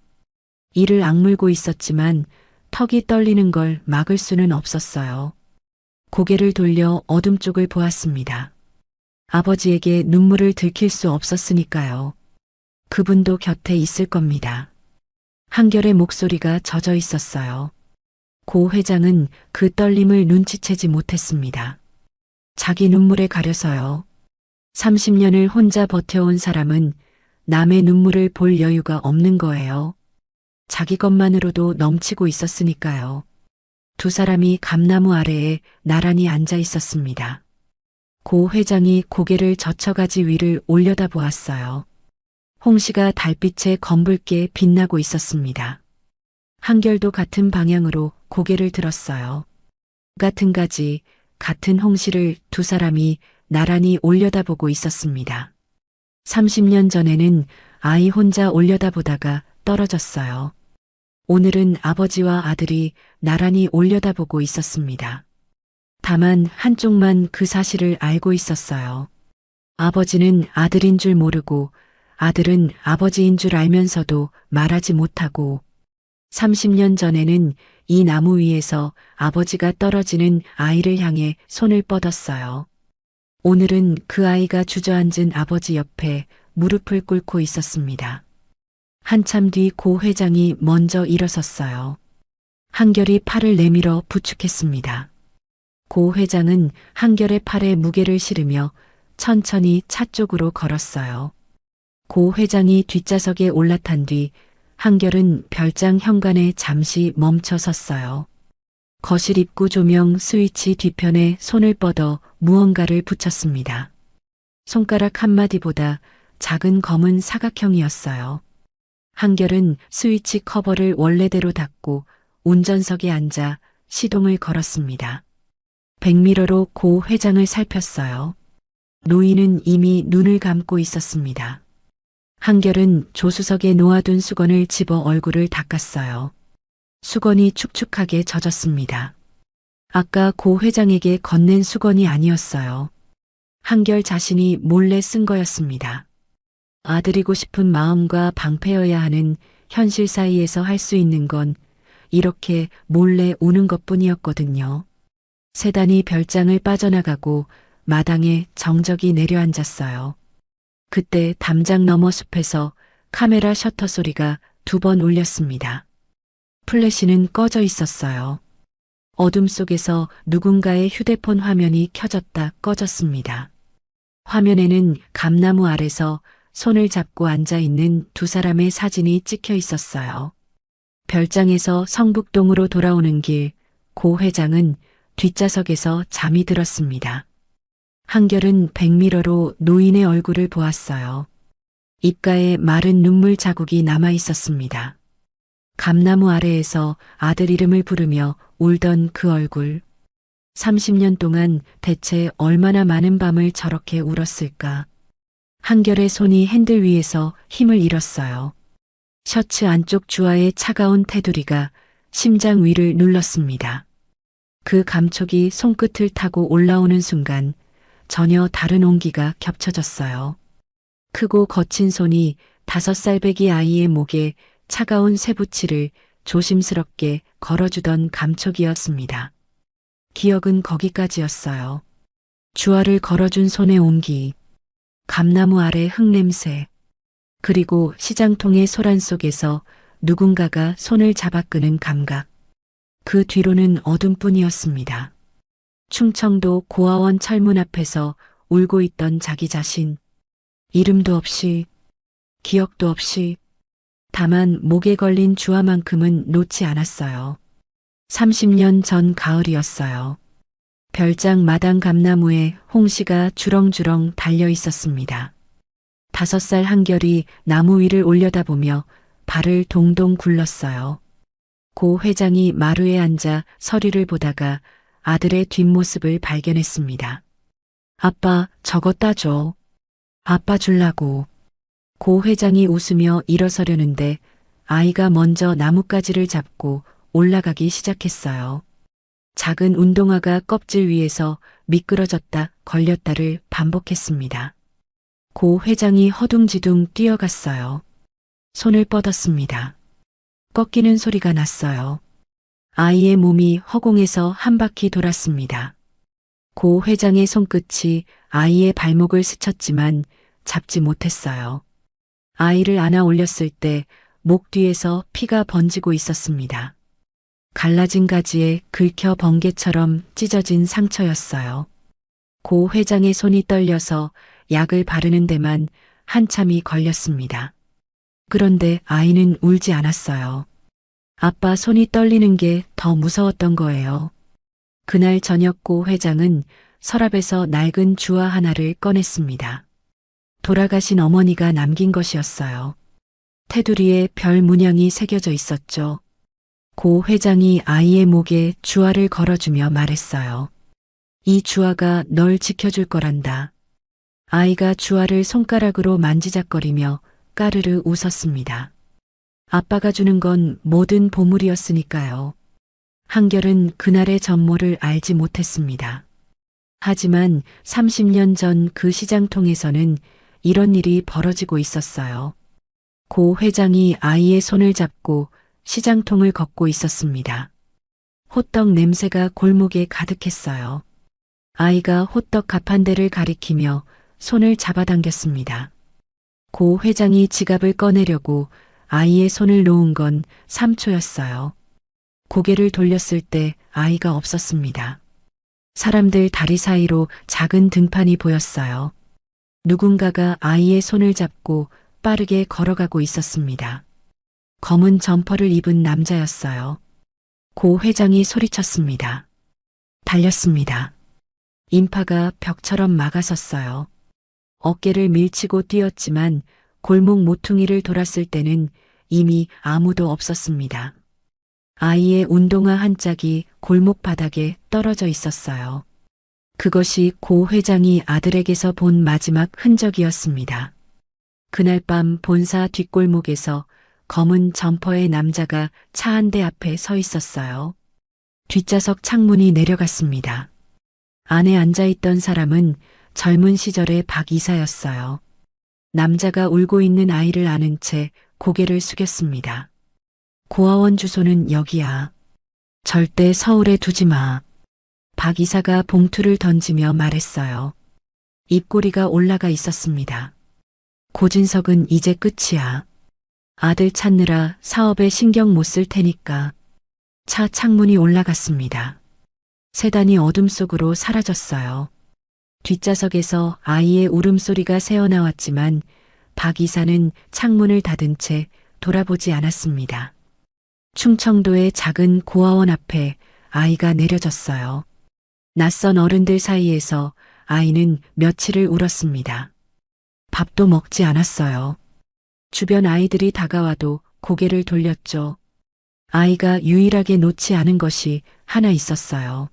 이를 악물고 있었지만 턱이 떨리는 걸 막을 수는 없었어요. 고개를 돌려 어둠 쪽을 보았습니다. 아버지에게 눈물을 들킬 수 없었으니까요. 그분도 곁에 있을 겁니다. 한결의 목소리가 젖어 있었어요. 고 회장은 그 떨림을 눈치채지 못했습니다. 자기 눈물에 가려서요. 30년을 혼자 버텨온 사람은 남의 눈물을 볼 여유가 없는 거예요. 자기 것만으로도 넘치고 있었으니까요. 2 사람이 감나무 아래에 나란히 앉아 있었습니다. 고 회장이 고개를 젖혀가지 위를 올려다보았어요. 홍시가 달빛에 검붉게 빛나고 있었습니다. 한결도 같은 방향으로 고개를 들었어요. 같은 가지, 같은 홍시를 2 사람이 나란히 올려다보고 있었습니다. 30년 전에는 아이 혼자 올려다보다가 떨어졌어요. 오늘은 아버지와 아들이 나란히 올려다보고 있었습니다. 다만 한쪽만 그 사실을 알고 있었어요. 아버지는 아들인 줄 모르고 아들은 아버지인 줄 알면서도 말하지 못하고 30년 전에는 이 나무 위에서 아버지가 떨어지는 아이를 향해 손을 뻗었어요. 오늘은 그 아이가 주저앉은 아버지 옆에 무릎을 꿇고 있었습니다. 한참 뒤 고 회장이 먼저 일어섰어요. 한결이 팔을 내밀어 부축했습니다. 고 회장은 한결의 팔에 무게를 실으며 천천히 차 쪽으로 걸었어요. 고 회장이 뒷좌석에 올라탄 뒤 한결은 별장 현관에 잠시 멈춰 섰어요. 거실 입구 조명 스위치 뒤편에 손을 뻗어 무언가를 붙였습니다. 손가락 한마디보다 작은 검은 사각형이었어요. 한결은 스위치 커버를 원래대로 닫고 운전석에 앉아 시동을 걸었습니다. 백미러로 고 회장을 살폈어요. 노인은 이미 눈을 감고 있었습니다. 한결은 조수석에 놓아둔 수건을 집어 얼굴을 닦았어요. 수건이 축축하게 젖었습니다. 아까 고 회장에게 건넨 수건이 아니었어요. 한결 자신이 몰래 쓴 거였습니다. 아들이고 싶은 마음과 방패여야 하는 현실 사이에서 할 수 있는 건 이렇게 몰래 우는 것뿐이었거든요. 세단이 별장을 빠져나가고 마당에 정적이 내려앉았어요. 그때 담장 너머 숲에서 카메라 셔터 소리가 2번 울렸습니다. 플래시는 꺼져 있었어요. 어둠 속에서 누군가의 휴대폰 화면이 켜졌다 꺼졌습니다. 화면에는 감나무 아래서 손을 잡고 앉아 있는 2 사람의 사진이 찍혀 있었어요. 별장에서 성북동으로 돌아오는 길, 고 회장은 뒷좌석에서 잠이 들었습니다. 한결은 백미러로 노인의 얼굴을 보았어요. 입가에 마른 눈물 자국이 남아 있었습니다. 감나무 아래에서 아들 이름을 부르며 울던 그 얼굴. 30년 동안 대체 얼마나 많은 밤을 저렇게 울었을까. 한결의 손이 핸들 위에서 힘을 잃었어요. 셔츠 안쪽 주화의 차가운 테두리가 심장 위를 눌렀습니다. 그 감촉이 손끝을 타고 올라오는 순간 전혀 다른 온기가 겹쳐졌어요. 크고 거친 손이 5살배기 아이의 목에 차가운 쇠붙이를 조심스럽게 걸어주던 감촉이었습니다. 기억은 거기까지였어요. 주화를 걸어준 손의 온기, 감나무 아래 흙냄새, 그리고 시장통의 소란 속에서 누군가가 손을 잡아 끄는 감각. 그 뒤로는 어둠뿐이었습니다. 충청도 고아원 철문 앞에서 울고 있던 자기 자신. 이름도 없이, 기억도 없이, 다만 목에 걸린 주화만큼은 놓지 않았어요. 30년 전 가을이었어요. 별장 마당 감나무에 홍시가 주렁주렁 달려 있었습니다. 5살 한결이 나무 위를 올려다보며 발을 동동 굴렀어요. 고 회장이 마루에 앉아 서리를 보다가 아들의 뒷모습을 발견했습니다. 아빠, 저거 따줘. 아빠 줄라고. 고 회장이 웃으며 일어서려는데 아이가 먼저 나뭇가지를 잡고 올라가기 시작했어요. 작은 운동화가 껍질 위에서 미끄러졌다 걸렸다를 반복했습니다. 고 회장이 허둥지둥 뛰어갔어요. 손을 뻗었습니다. 꺾이는 소리가 났어요. 아이의 몸이 허공에서 한 바퀴 돌았습니다. 고 회장의 손끝이 아이의 발목을 스쳤지만 잡지 못했어요. 아이를 안아 올렸을 때 목 뒤에서 피가 번지고 있었습니다. 갈라진 가지에 긁혀 번개처럼 찢어진 상처였어요. 고 회장의 손이 떨려서 약을 바르는 데만 한참이 걸렸습니다. 그런데 아이는 울지 않았어요. 아빠 손이 떨리는 게 더 무서웠던 거예요. 그날 저녁 고 회장은 서랍에서 낡은 주화 하나를 꺼냈습니다. 돌아가신 어머니가 남긴 것이었어요. 테두리에 별 문양이 새겨져 있었죠. 고 회장이 아이의 목에 주화를 걸어주며 말했어요. 이 주화가 널 지켜줄 거란다. 아이가 주화를 손가락으로 만지작거리며 까르르 웃었습니다. 아빠가 주는 건 모든 보물이었으니까요. 한결은 그날의 전모를 알지 못했습니다. 하지만 30년 전 그 시장통에서는 이런 일이 벌어지고 있었어요. 고 회장이 아이의 손을 잡고 시장통을 걷고 있었습니다. 호떡 냄새가 골목에 가득했어요. 아이가 호떡 가판대를 가리키며 손을 잡아당겼습니다. 고 회장이 지갑을 꺼내려고 아이의 손을 놓은 건 3초였어요. 고개를 돌렸을 때 아이가 없었습니다. 사람들 다리 사이로 작은 등판이 보였어요. 누군가가 아이의 손을 잡고 빠르게 걸어가고 있었습니다. 검은 점퍼를 입은 남자였어요. 고 회장이 소리쳤습니다. 달렸습니다. 인파가 벽처럼 막아섰어요. 어깨를 밀치고 뛰었지만 골목 모퉁이를 돌았을 때는 이미 아무도 없었습니다. 아이의 운동화 한 짝이 골목 바닥에 떨어져 있었어요. 그것이 고 회장이 아들에게서 본 마지막 흔적이었습니다. 그날 밤 본사 뒷골목에서 검은 점퍼의 남자가 차 한 대 앞에 서 있었어요. 뒷좌석 창문이 내려갔습니다. 안에 앉아있던 사람은 젊은 시절의 박 이사였어요. 남자가 울고 있는 아이를 안은 채 고개를 숙였습니다. 고아원 주소는 여기야. 절대 서울에 두지 마. 박 이사가 봉투를 던지며 말했어요. 입꼬리가 올라가 있었습니다. 고진석은 이제 끝이야. 아들 찾느라 사업에 신경 못 쓸 테니까. 차 창문이 올라갔습니다. 세단이 어둠 속으로 사라졌어요. 뒷좌석에서 아이의 울음소리가 새어나왔지만 박 이사는 창문을 닫은 채 돌아보지 않았습니다. 충청도의 작은 고아원 앞에 아이가 내려졌어요. 낯선 어른들 사이에서 아이는 며칠을 울었습니다. 밥도 먹지 않았어요. 주변 아이들이 다가와도 고개를 돌렸죠. 아이가 유일하게 놓지 않은 것이 하나 있었어요.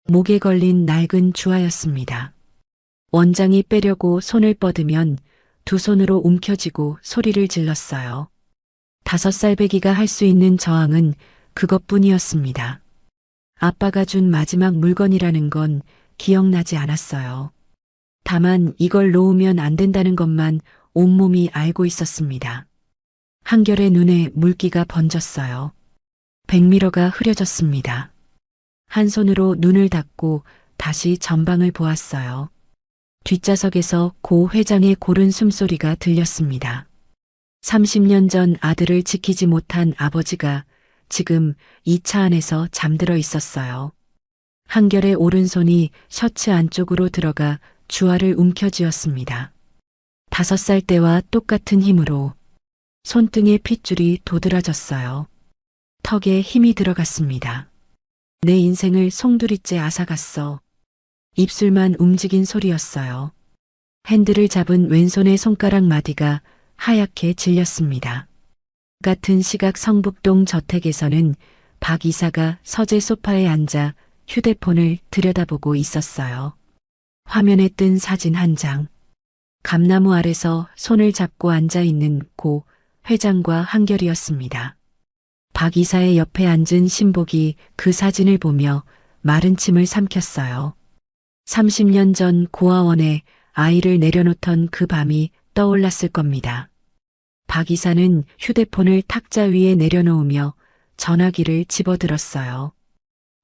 목에 걸린 낡은 주화였습니다. 원장이 빼려고 손을 뻗으면 두 손으로 움켜쥐고 소리를 질렀어요. 5살 배기가 할 수 있는 저항은 그것뿐이었습니다. 아빠가 준 마지막 물건이라는 건 기억나지 않았어요. 다만 이걸 놓으면 안 된다는 것만 온몸이 알고 있었습니다. 한결의 눈에 물기가 번졌어요. 백미러가 흐려졌습니다. 한 손으로 눈을 닫고 다시 전방을 보았어요. 뒷좌석에서 고 회장의 고른 숨소리가 들렸습니다. 30년 전 아들을 지키지 못한 아버지가 지금 이 차 안에서 잠들어 있었어요. 한결의 오른손이 셔츠 안쪽으로 들어가 주화를 움켜쥐었습니다. 5살 때와 똑같은 힘으로 손등의 핏줄이 도드라졌어요. 턱에 힘이 들어갔습니다. 내 인생을 송두리째 앗아갔어. 입술만 움직인 소리였어요. 핸들을 잡은 왼손의 손가락 마디가 하얗게 질렸습니다. 같은 시각 성북동 저택에서는 박 이사가 서재 소파에 앉아 휴대폰을 들여다보고 있었어요. 화면에 뜬 사진 한 장. 감나무 아래서 손을 잡고 앉아있는 고 회장과 한결이었습니다. 박 이사의 옆에 앉은 신복이 그 사진을 보며 마른 침을 삼켰어요. 30년 전 고아원에 아이를 내려놓던 그 밤이 떠올랐을 겁니다. 박 이사는 휴대폰을 탁자 위에 내려놓으며 전화기를 집어들었어요.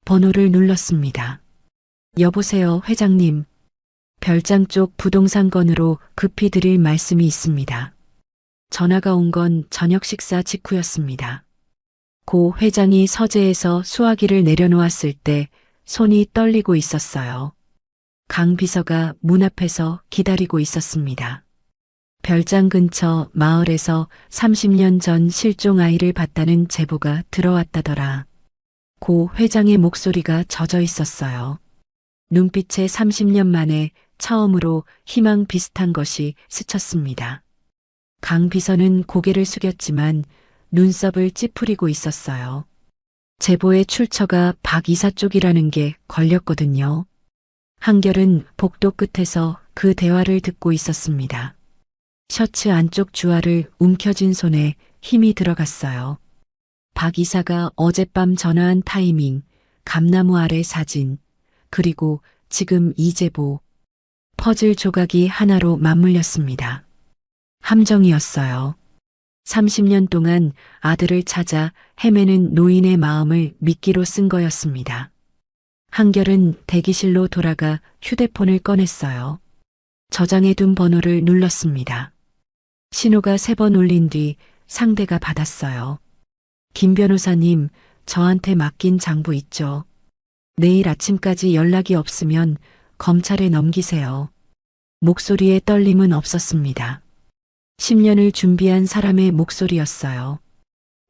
번호를 눌렀습니다. 여보세요, 회장님. 별장 쪽 부동산 건으로 급히 드릴 말씀이 있습니다. 전화가 온 건 저녁 식사 직후였습니다. 고 회장이 서재에서 수화기를 내려놓았을 때 손이 떨리고 있었어요. 강 비서가 문 앞에서 기다리고 있었습니다. 별장 근처 마을에서 30년 전 실종 아이를 봤다는 제보가 들어왔다더라. 고 회장의 목소리가 젖어 있었어요. 눈빛에 30년 만에 처음으로 희망 비슷한 것이 스쳤습니다. 강 비서는 고개를 숙였지만 눈썹을 찌푸리고 있었어요. 제보의 출처가 박 이사 쪽이라는 게 걸렸거든요. 한결은 복도 끝에서 그 대화를 듣고 있었습니다. 셔츠 안쪽 주화를 움켜쥔 손에 힘이 들어갔어요. 박 이사가 어젯밤 전화한 타이밍, 감나무 아래 사진, 그리고 지금 이 제보. 퍼즐 조각이 하나로 맞물렸습니다. 함정이었어요. 30년 동안 아들을 찾아 헤매는 노인의 마음을 미끼로 쓴 거였습니다. 한결은 대기실로 돌아가 휴대폰을 꺼냈어요. 저장해둔 번호를 눌렀습니다. 신호가 3번 울린 뒤 상대가 받았어요. 김 변호사님, 저한테 맡긴 장부 있죠? 내일 아침까지 연락이 없으면 검찰에 넘기세요. 목소리에 떨림은 없었습니다. 10년을 준비한 사람의 목소리였어요.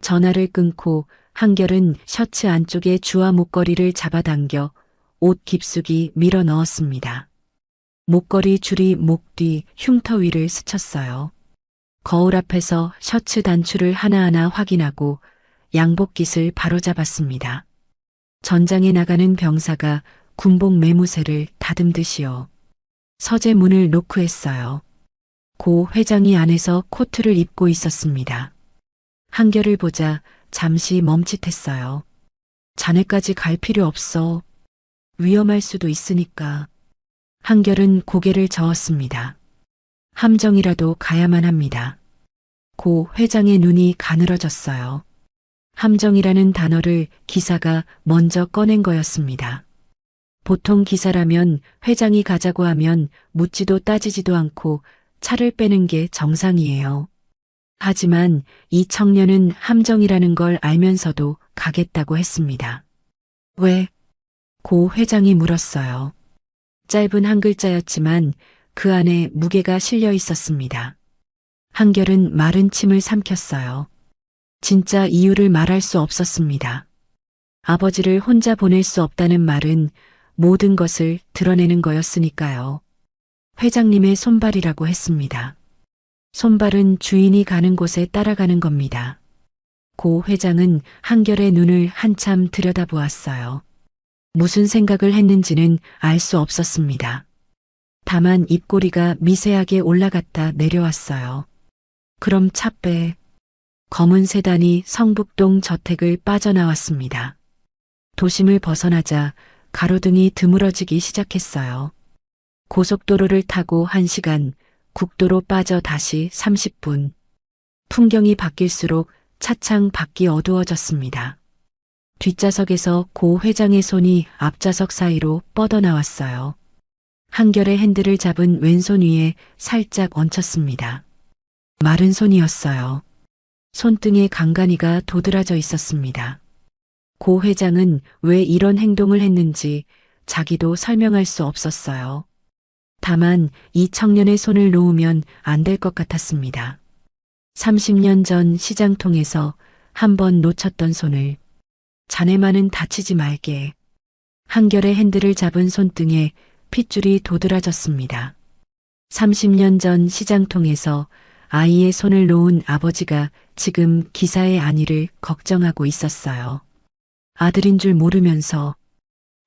전화를 끊고 한결은 셔츠 안쪽에 주화 목걸이를 잡아당겨 옷 깊숙이 밀어 넣었습니다. 목걸이 줄이 목 뒤 흉터 위를 스쳤어요. 거울 앞에서 셔츠 단추를 하나하나 확인하고 양복깃을 바로잡았습니다. 전장에 나가는 병사가 군복 매무새를 다듬듯이요. 서재 문을 노크했어요. 고 회장이 안에서 코트를 입고 있었습니다. 한결을 보자 잠시 멈칫했어요. 자네까지 갈 필요 없어. 위험할 수도 있으니까. 한결은 고개를 저었습니다. 함정이라도 가야만 합니다. 고 회장의 눈이 가늘어졌어요. 함정이라는 단어를 기사가 먼저 꺼낸 거였습니다. 보통 기사라면 회장이 가자고 하면 묻지도 따지지도 않고 차를 빼는 게 정상이에요. 하지만 이 청년은 함정이라는 걸 알면서도 가겠다고 했습니다. 왜? 고 회장이 물었어요. 짧은 한 글자였지만 그 안에 무게가 실려 있었습니다. 한결은 마른 침을 삼켰어요. 진짜 이유를 말할 수 없었습니다. 아버지를 혼자 보낼 수 없다는 말은 모든 것을 드러내는 거였으니까요. 회장님의 손발이라고 했습니다. 손발은 주인이 가는 곳에 따라가는 겁니다. 고 회장은 한결의 눈을 한참 들여다보았어요. 무슨 생각을 했는지는 알 수 없었습니다. 다만 입꼬리가 미세하게 올라갔다 내려왔어요. 그럼 차 빼. 검은 세단이 성북동 저택을 빠져나왔습니다. 도심을 벗어나자 가로등이 드물어지기 시작했어요. 고속도로를 타고 1시간, 국도로 빠져 다시 30분. 풍경이 바뀔수록 차창 밖이 어두워졌습니다. 뒷좌석에서 고 회장의 손이 앞좌석 사이로 뻗어나왔어요. 한결의 핸들을 잡은 왼손 위에 살짝 얹혔습니다. 마른 손이었어요. 손등에 간간이가 도드라져 있었습니다. 고 회장은 왜 이런 행동을 했는지 자기도 설명할 수 없었어요. 다만 이 청년의 손을 놓으면 안 될 것 같았습니다. 30년 전 시장통에서 한 번 놓쳤던 손을. 자네만은 다치지 말게. 한결의 핸들을 잡은 손등에 핏줄이 도드라졌습니다. 30년 전 시장통에서 아이의 손을 놓은 아버지가 지금 기사의 안위를 걱정하고 있었어요. 아들인 줄 모르면서.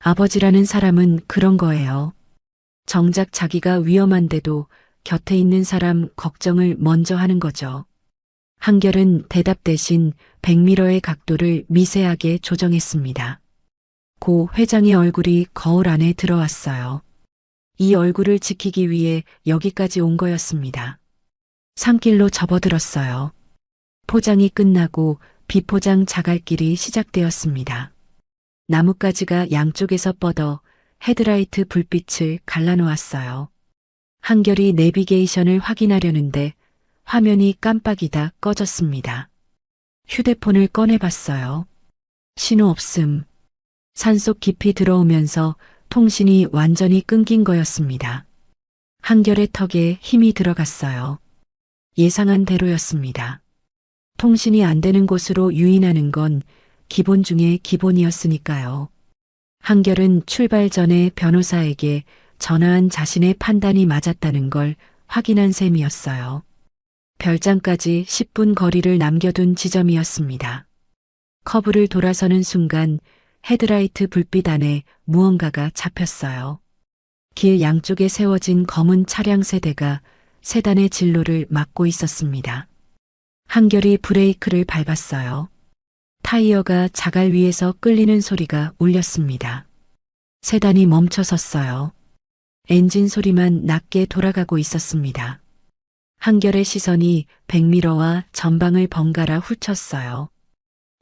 아버지라는 사람은 그런 거예요. 정작 자기가 위험한데도 곁에 있는 사람 걱정을 먼저 하는 거죠. 한결은 대답 대신 백미러의 각도를 미세하게 조정했습니다. 고 회장의 얼굴이 거울 안에 들어왔어요. 이 얼굴을 지키기 위해 여기까지 온 거였습니다. 산길로 접어들었어요. 포장이 끝나고 비포장 자갈길이 시작되었습니다. 나뭇가지가 양쪽에서 뻗어 헤드라이트 불빛을 갈라놓았어요. 한결이 내비게이션을 확인하려는데 화면이 깜빡이다 꺼졌습니다. 휴대폰을 꺼내봤어요. 신호 없음. 산속 깊이 들어오면서 통신이 완전히 끊긴 거였습니다. 한결의 턱에 힘이 들어갔어요. 예상한 대로였습니다. 통신이 안 되는 곳으로 유인하는 건 기본 중에 기본이었으니까요. 한결은 출발 전에 변호사에게 전화한 자신의 판단이 맞았다는 걸 확인한 셈이었어요. 별장까지 10분 거리를 남겨둔 지점이었습니다. 커브를 돌아서는 순간 헤드라이트 불빛 안에 무언가가 잡혔어요. 길 양쪽에 세워진 검은 차량 세대가 세단의 진로를 막고 있었습니다. 한결이 브레이크를 밟았어요. 타이어가 자갈 위에서 끌리는 소리가 울렸습니다. 세단이 멈춰섰어요. 엔진 소리만 낮게 돌아가고 있었습니다. 한결의 시선이 백미러와 전방을 번갈아 훑쳤어요.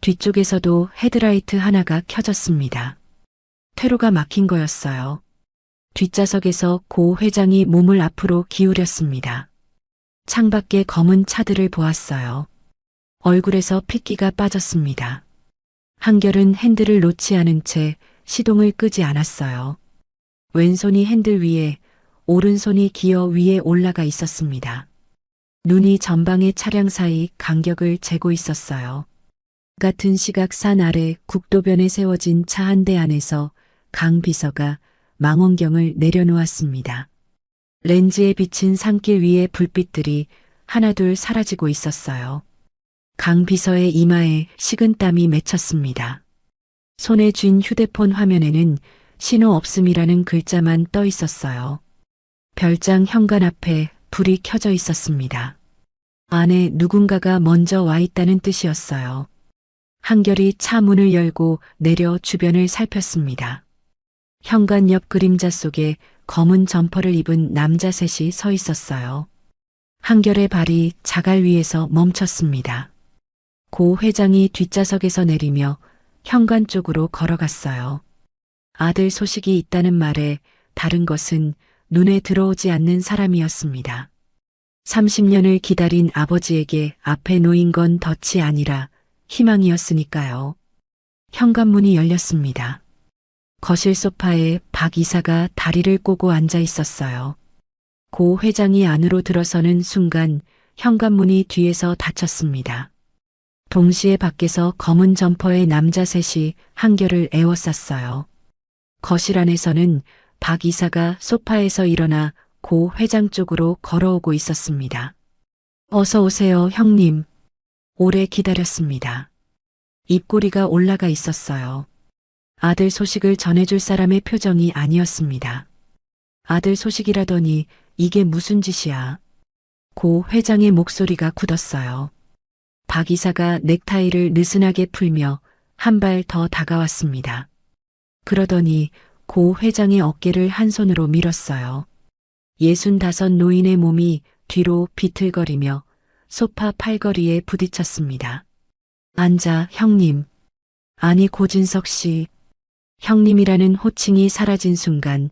뒤쪽에서도 헤드라이트 하나가 켜졌습니다. 퇴로가 막힌 거였어요. 뒷좌석에서 고 회장이 몸을 앞으로 기울였습니다. 창밖에 검은 차들을 보았어요. 얼굴에서 핏기가 빠졌습니다. 한결은 핸들을 놓지 않은 채 시동을 끄지 않았어요. 왼손이 핸들 위에, 오른손이 기어 위에 올라가 있었습니다. 눈이 전방의 차량 사이 간격을 재고 있었어요. 같은 시각 산 아래 국도변에 세워진 차 한 대 안에서 강 비서가 망원경을 내려놓았습니다. 렌즈에 비친 산길 위의 불빛들이 하나둘 사라지고 있었어요. 강 비서의 이마에 식은땀이 맺혔습니다. 손에 쥔 휴대폰 화면에는 신호 없음이라는 글자만 떠 있었어요. 별장 현관 앞에 불이 켜져 있었습니다. 안에 누군가가 먼저 와 있다는 뜻이었어요. 한결이 차 문을 열고 내려 주변을 살폈습니다. 현관 옆 그림자 속에 검은 점퍼를 입은 남자 셋이 서 있었어요. 한결의 발이 자갈 위에서 멈췄습니다. 고 회장이 뒷좌석에서 내리며 현관 쪽으로 걸어갔어요. 아들 소식이 있다는 말에 다른 것은 눈에 들어오지 않는 사람이었습니다. 30년을 기다린 아버지에게 앞에 놓인 건 덫이 아니라 희망이었으니까요. 현관문이 열렸습니다. 거실 소파에 박 이사가 다리를 꼬고 앉아 있었어요. 고 회장이 안으로 들어서는 순간 현관문이 뒤에서 닫혔습니다. 동시에 밖에서 검은 점퍼의 남자 셋이 한결을 에워쌌어요. 거실 안에서는 박 이사가 소파에서 일어나 고 회장 쪽으로 걸어오고 있었습니다. 어서 오세요, 형님. 오래 기다렸습니다. 입꼬리가 올라가 있었어요. 아들 소식을 전해줄 사람의 표정이 아니었습니다. 아들 소식이라더니 이게 무슨 짓이야. 고 회장의 목소리가 굳었어요. 박 이사가 넥타이를 느슨하게 풀며 한 발 더 다가왔습니다. 그러더니 고 회장의 어깨를 한 손으로 밀었어요. 65 노인의 몸이 뒤로 비틀거리며 소파 팔걸이에 부딪혔습니다. 앉아, 형님. 아니, 고진석 씨. 형님이라는 호칭이 사라진 순간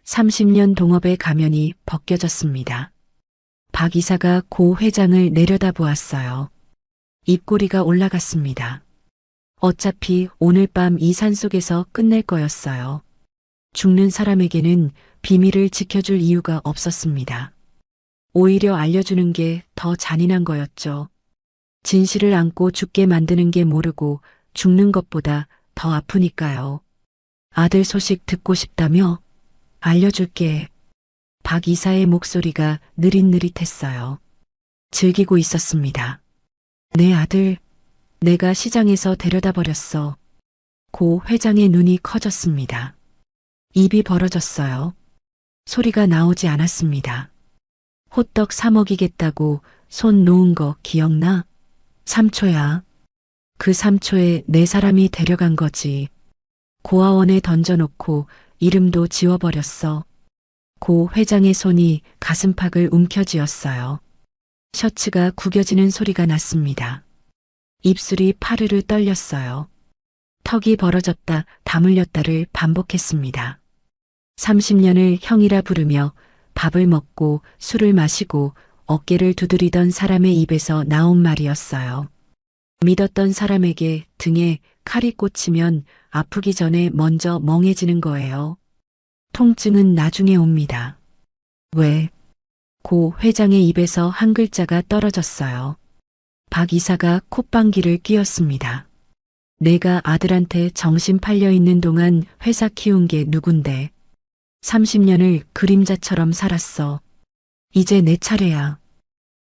30년 동업의 가면이 벗겨졌습니다. 박 이사가 고 회장을 내려다보았어요. 입꼬리가 올라갔습니다. 어차피 오늘 밤 이 산속에서 끝낼 거였어요. 죽는 사람에게는 비밀을 지켜줄 이유가 없었습니다. 오히려 알려주는 게 더 잔인한 거였죠. 진실을 안고 죽게 만드는 게 모르고 죽는 것보다 더 아프니까요. 아들 소식 듣고 싶다며? 알려줄게. 박 이사의 목소리가 느릿느릿했어요. 즐기고 있었습니다. 내 아들, 내가 시장에서 데려다 버렸어. 고 회장의 눈이 커졌습니다. 입이 벌어졌어요. 소리가 나오지 않았습니다. 호떡 사 먹이겠다고 손 놓은 거 기억나? 3초야. 그 3초에 내 사람이 데려간 거지. 고아원에 던져놓고 이름도 지워버렸어. 고 회장의 손이 가슴팍을 움켜쥐었어요. 셔츠가 구겨지는 소리가 났습니다. 입술이 파르르 떨렸어요. 턱이 벌어졌다 다물렸다를 반복했습니다. 30년을 형이라 부르며 밥을 먹고 술을 마시고 어깨를 두드리던 사람의 입에서 나온 말이었어요. 믿었던 사람에게 등에 칼이 꽂히면 아프기 전에 먼저 멍해지는 거예요. 통증은 나중에 옵니다. 왜? 고 회장의 입에서 한 글자가 떨어졌어요. 박 이사가 콧방귀를 뀌었습니다. 내가 아들한테 정신 팔려 있는 동안 회사 키운 게 누군데. 30년을 그림자처럼 살았어. 이제 내 차례야.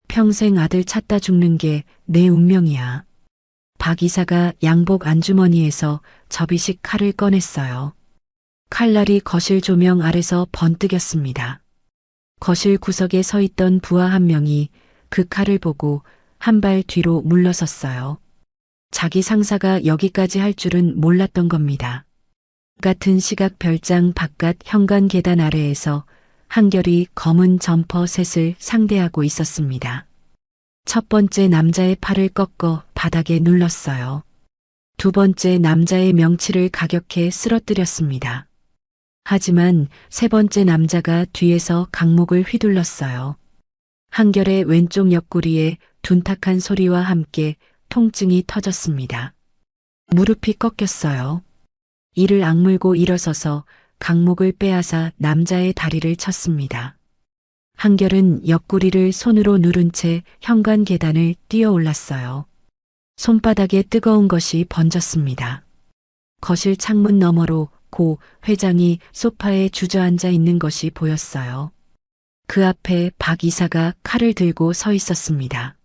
평생 아들 찾다 죽는 게 내 운명이야. 박 이사가 양복 안주머니에서 접이식 칼을 꺼냈어요. 칼날이 거실 조명 아래서 번뜩였습니다. 거실 구석에 서 있던 부하 한 명이 그 칼을 보고 한 발 뒤로 물러섰어요. 자기 상사가 여기까지 할 줄은 몰랐던 겁니다. 같은 시각 별장 바깥 현관 계단 아래에서 한결이 검은 점퍼 셋을 상대하고 있었습니다. 첫 번째 남자의 팔을 꺾어 바닥에 눌렀어요. 두 번째 남자의 명치를 가격해 쓰러뜨렸습니다. 하지만 세 번째 남자가 뒤에서 강목을 휘둘렀어요. 한결의 왼쪽 옆구리에 둔탁한 소리와 함께 통증이 터졌습니다. 무릎이 꺾였어요. 이를 악물고 일어서서 강목을 빼앗아 남자의 다리를 쳤습니다. 한결은 옆구리를 손으로 누른 채 현관 계단을 뛰어 올랐어요. 손바닥에 뜨거운 것이 번졌습니다. 거실 창문 너머로 고 회장이 소파에 주저앉아 있는 것이 보였어요. 그 앞에 박 이사가 칼을 들고 서 있었습니다.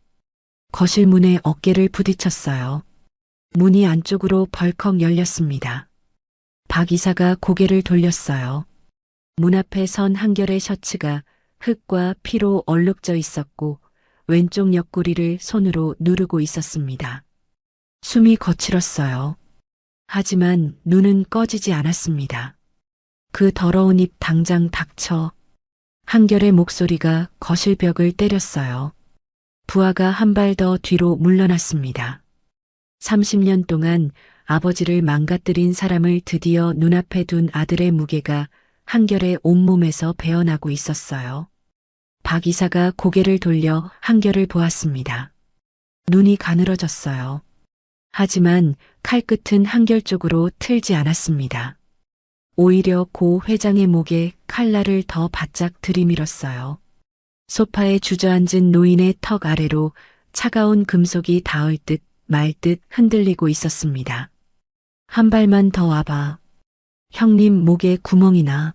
거실 문에 어깨를 부딪혔어요. 문이 안쪽으로 벌컥 열렸습니다. 박 이사가 고개를 돌렸어요. 문 앞에 선 한결의 셔츠가 흙과 피로 얼룩져 있었고 왼쪽 옆구리를 손으로 누르고 있었습니다. 숨이 거칠었어요. 하지만 눈은 꺼지지 않았습니다. 그 더러운 입 당장 닥쳐. 한결의 목소리가 거실 벽을 때렸어요. 부하가 한 발 더 뒤로 물러났습니다. 30년 동안 아버지를 망가뜨린 사람을 드디어 눈앞에 둔 아들의 무게가 한결의 온몸에서 배어나고 있었어요. 박 이사가 고개를 돌려 한결을 보았습니다. 눈이 가늘어졌어요. 하지만 칼끝은 한결 쪽으로 틀지 않았습니다. 오히려 고 회장의 목에 칼날을 더 바짝 들이밀었어요. 소파에 주저앉은 노인의 턱 아래로 차가운 금속이 닿을 듯 말 듯 흔들리고 있었습니다. 한 발만 더 와봐. 형님 목에 구멍이 나.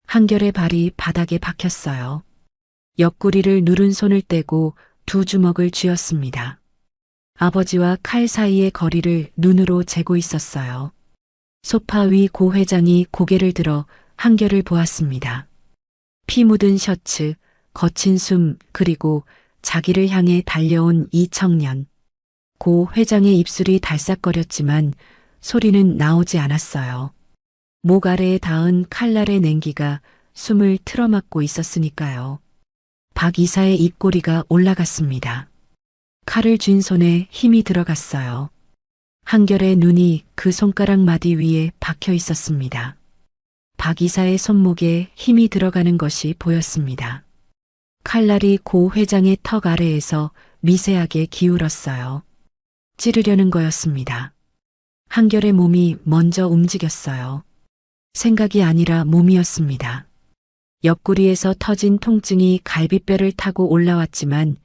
한결의 발이 바닥에 박혔어요. 옆구리를 누른 손을 떼고 두 주먹을 쥐었습니다. 아버지와 칼 사이의 거리를 눈으로 재고 있었어요. 소파 위 고 회장이 고개를 들어 한결을 보았습니다. 피 묻은 셔츠, 거친 숨, 그리고 자기를 향해 달려온 이 청년. 고 회장의 입술이 달싹거렸지만 소리는 나오지 않았어요. 목 아래에 닿은 칼날의 냉기가 숨을 틀어막고 있었으니까요. 박 이사의 입꼬리가 올라갔습니다. 칼을 쥔 손에 힘이 들어갔어요. 한결의 눈이 그 손가락 마디 위에 박혀 있었습니다. 박 이사의 손목에 힘이 들어가는 것이 보였습니다. 칼날이 고 회장의 턱 아래에서 미세하게 기울었어요. 찌르려는 거였습니다. 한결의 몸이 먼저 움직였어요. 생각이 아니라 몸이었습니다. 옆구리에서 터진 통증이 갈비뼈를 타고 올라왔지만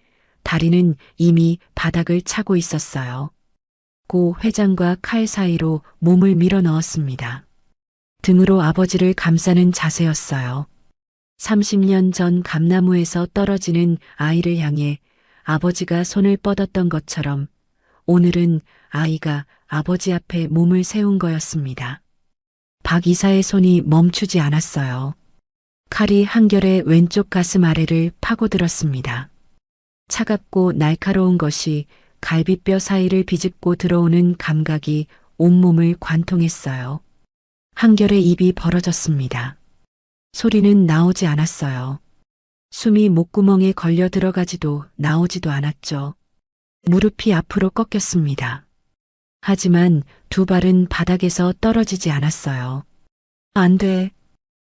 다리는 이미 바닥을 차고 있었어요. 고 회장과 칼 사이로 몸을 밀어 넣었습니다. 등으로 아버지를 감싸는 자세였어요. 30년 전 감나무에서 떨어지는 아이를 향해 아버지가 손을 뻗었던 것처럼 오늘은 아이가 아버지 앞에 몸을 세운 거였습니다. 박 이사의 손이 멈추지 않았어요. 칼이 한결의 왼쪽 가슴 아래를 파고들었습니다. 차갑고 날카로운 것이 갈비뼈 사이를 비집고 들어오는 감각이 온몸을 관통했어요. 한결의 입이 벌어졌습니다. 소리는 나오지 않았어요. 숨이 목구멍에 걸려 들어가지도 나오지도 않았죠. 무릎이 앞으로 꺾였습니다. 하지만 두 발은 바닥에서 떨어지지 않았어요. 안 돼.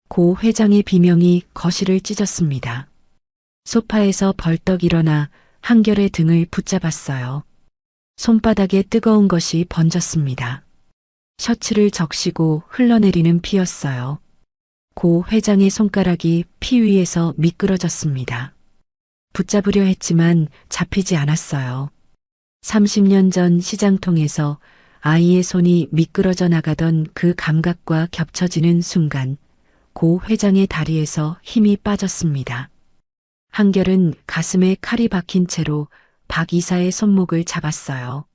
고 회장의 비명이 거실을 찢었습니다. 소파에서 벌떡 일어나 한결의 등을 붙잡았어요. 손바닥에 뜨거운 것이 번졌습니다. 셔츠를 적시고 흘러내리는 피였어요. 고 회장의 손가락이 피 위에서 미끄러졌습니다. 붙잡으려 했지만 잡히지 않았어요. 30년 전 시장통에서 아이의 손이 미끄러져 나가던 그 감각과 겹쳐지는 순간 고 회장의 다리에서 힘이 빠졌습니다. 한결은 가슴에 칼이 박힌 채로 박 이사의 손목을 잡았어요.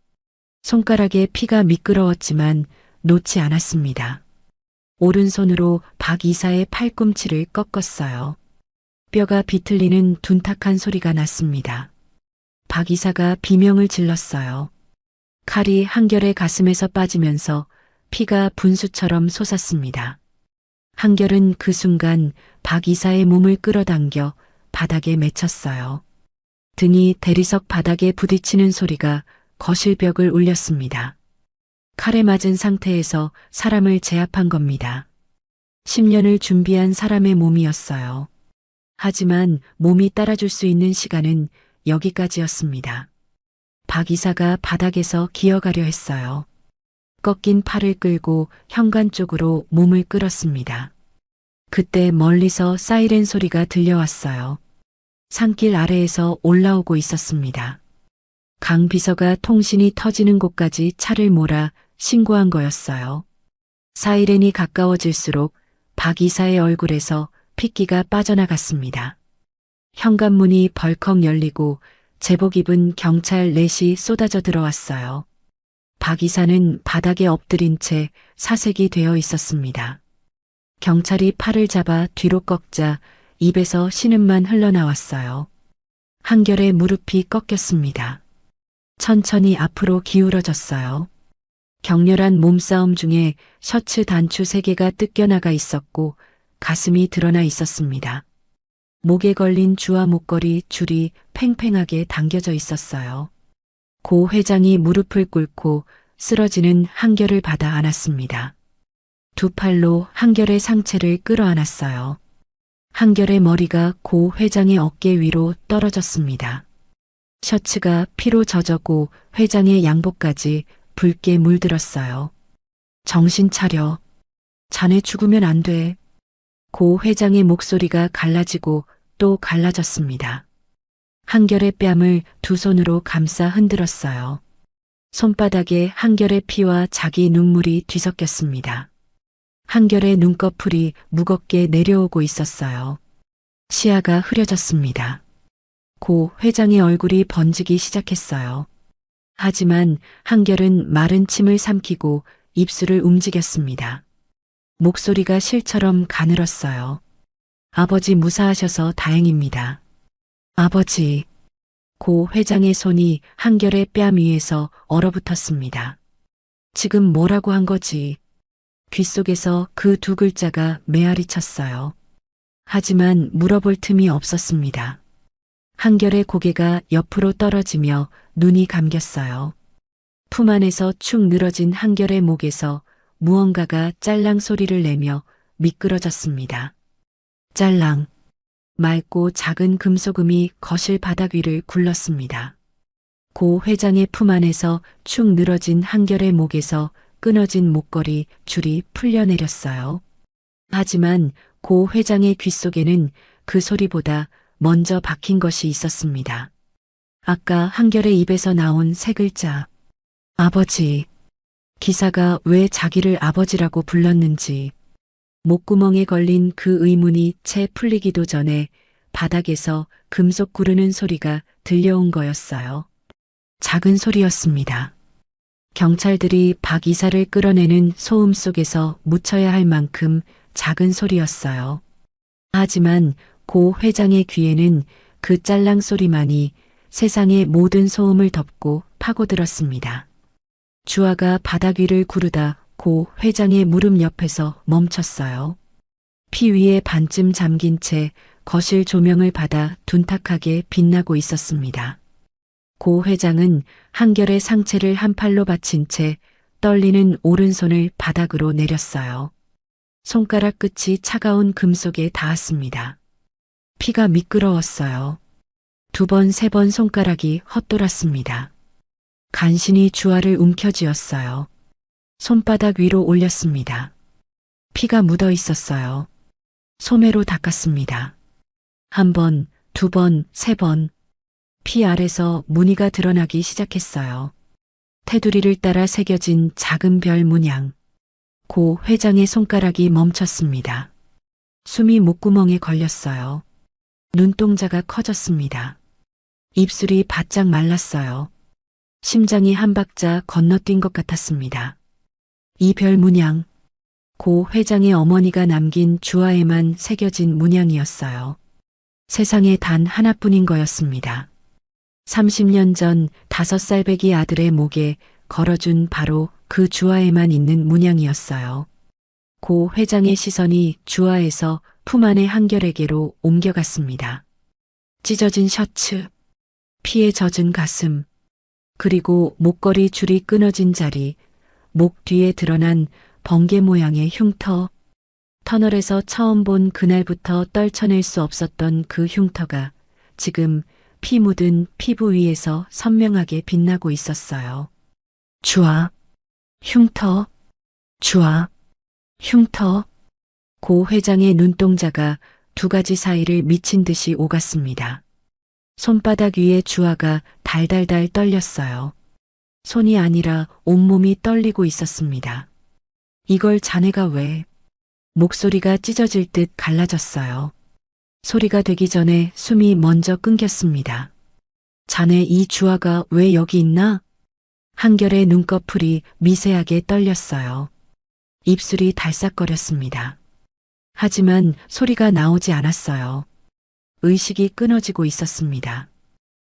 손가락에 피가 미끄러웠지만 놓지 않았습니다. 오른손으로 박 이사의 팔꿈치를 꺾었어요. 뼈가 비틀리는 둔탁한 소리가 났습니다. 박 이사가 비명을 질렀어요. 칼이 한결의 가슴에서 빠지면서 피가 분수처럼 솟았습니다. 한결은 그 순간 박 이사의 몸을 끌어당겨 바닥에 맺혔어요. 등이 대리석 바닥에 부딪히는 소리가 거실 벽을 울렸습니다. 칼에 맞은 상태에서 사람을 제압한 겁니다. 10년을 준비한 사람의 몸이었어요. 하지만 몸이 따라줄 수 있는 시간은 여기까지였습니다. 박 이사가 바닥에서 기어가려 했어요. 꺾인 팔을 끌고 현관 쪽으로 몸을 끌었습니다. 그때 멀리서 사이렌 소리가 들려왔어요. 산길 아래에서 올라오고 있었습니다. 강 비서가 통신이 터지는 곳까지 차를 몰아 신고한 거였어요. 사이렌이 가까워질수록 박 이사의 얼굴에서 핏기가 빠져나갔습니다. 현관문이 벌컥 열리고 제복 입은 경찰 넷이 쏟아져 들어왔어요. 박 이사는 바닥에 엎드린 채 사색이 되어 있었습니다. 경찰이 팔을 잡아 뒤로 꺾자 입에서 신음만 흘러나왔어요. 한결의 무릎이 꺾였습니다. 천천히 앞으로 기울어졌어요. 격렬한 몸싸움 중에 셔츠 단추 3개가 뜯겨나가 있었고 가슴이 드러나 있었습니다. 목에 걸린 주화 목걸이 줄이 팽팽하게 당겨져 있었어요. 고 회장이 무릎을 꿇고 쓰러지는 한결을 받아 안았습니다. 두 팔로 한결의 상체를 끌어안았어요. 한결의 머리가 고 회장의 어깨 위로 떨어졌습니다. 셔츠가 피로 젖었고 회장의 양복까지 붉게 물들었어요. 정신 차려. 자네 죽으면 안 돼. 고 회장의 목소리가 갈라지고 또 갈라졌습니다. 한결의 뺨을 두 손으로 감싸 흔들었어요. 손바닥에 한결의 피와 자기 눈물이 뒤섞였습니다. 한결의 눈꺼풀이 무겁게 내려오고 있었어요. 시야가 흐려졌습니다. 고 회장의 얼굴이 번지기 시작했어요. 하지만 한결은 마른 침을 삼키고 입술을 움직였습니다. 목소리가 실처럼 가늘었어요. 아버지 무사하셔서 다행입니다. 아버지. 고 회장의 손이 한결의 뺨 위에서 얼어붙었습니다. 지금 뭐라고 한 거지? 귓속에서 그 두 글자가 메아리 쳤어요. 하지만 물어볼 틈이 없었습니다. 한결의 고개가 옆으로 떨어지며 눈이 감겼어요. 품 안에서 축 늘어진 한결의 목에서 무언가가 짤랑 소리를 내며 미끄러졌습니다. 짤랑. 맑고 작은 금소금이 거실 바닥 위를 굴렀습니다. 고 회장의 품 안에서 축 늘어진 한결의 목에서 끊어진 목걸이 줄이 풀려내렸어요. 하지만 고 회장의 귓속에는 그 소리보다 먼저 박힌 것이 있었습니다. 아까 한결의 입에서 나온 3글자. 아버지. 기사가 왜 자기를 아버지라고 불렀는지. 목구멍에 걸린 그 의문이 채 풀리기도 전에 바닥에서 금속 구르는 소리가 들려온 거였어요. 작은 소리였습니다. 경찰들이 박 이사를 끌어내는 소음 속에서 묻혀야 할 만큼 작은 소리였어요. 하지만 고 회장의 귀에는 그 짤랑 소리만이 세상의 모든 소음을 덮고 파고들었습니다. 주화가 바닥 위를 구르다 고 회장의 무릎 옆에서 멈췄어요. 피 위에 반쯤 잠긴 채 거실 조명을 받아 둔탁하게 빛나고 있었습니다. 고 회장은 한결의 상체를 한 팔로 받친 채 떨리는 오른손을 바닥으로 내렸어요. 손가락 끝이 차가운 금속에 닿았습니다. 피가 미끄러웠어요. 2번, 3번 손가락이 헛돌았습니다. 간신히 주화를 움켜쥐었어요. 손바닥 위로 올렸습니다. 피가 묻어 있었어요. 소매로 닦았습니다. 1번, 2번, 3번. 피 아래서 무늬가 드러나기 시작했어요. 테두리를 따라 새겨진 작은 별 문양. 고 회장의 손가락이 멈췄습니다. 숨이 목구멍에 걸렸어요. 눈동자가 커졌습니다. 입술이 바짝 말랐어요. 심장이 한 박자 건너뛴 것 같았습니다. 이 별 문양, 고 회장의 어머니가 남긴 주화에만 새겨진 문양이었어요. 세상에 단 하나뿐인 거였습니다. 30년 전 5살배기 아들의 목에 걸어준 바로 그 주화에만 있는 문양이었어요. 고 회장의 시선이 주화에서 품 안의 한결에게로 옮겨갔습니다. 찢어진 셔츠, 피에 젖은 가슴, 그리고 목걸이 줄이 끊어진 자리, 목 뒤에 드러난 번개 모양의 흉터. 터널에서 처음 본 그날부터 떨쳐낼 수 없었던 그 흉터가 지금 피 묻은 피부 위에서 선명하게 빛나고 있었어요. 주화, 흉터, 주화, 흉터. 고 회장의 눈동자가 2가지 사이를 미친 듯이 오갔습니다. 손바닥 위에 주화가 달달달 떨렸어요. 손이 아니라 온몸이 떨리고 있었습니다. 이걸 자네가 왜? 목소리가 찢어질 듯 갈라졌어요. 소리가 되기 전에 숨이 먼저 끊겼습니다. 자네 이 주아가 왜 여기 있나? 한결의 눈꺼풀이 미세하게 떨렸어요. 입술이 달싹거렸습니다. 하지만 소리가 나오지 않았어요. 의식이 끊어지고 있었습니다.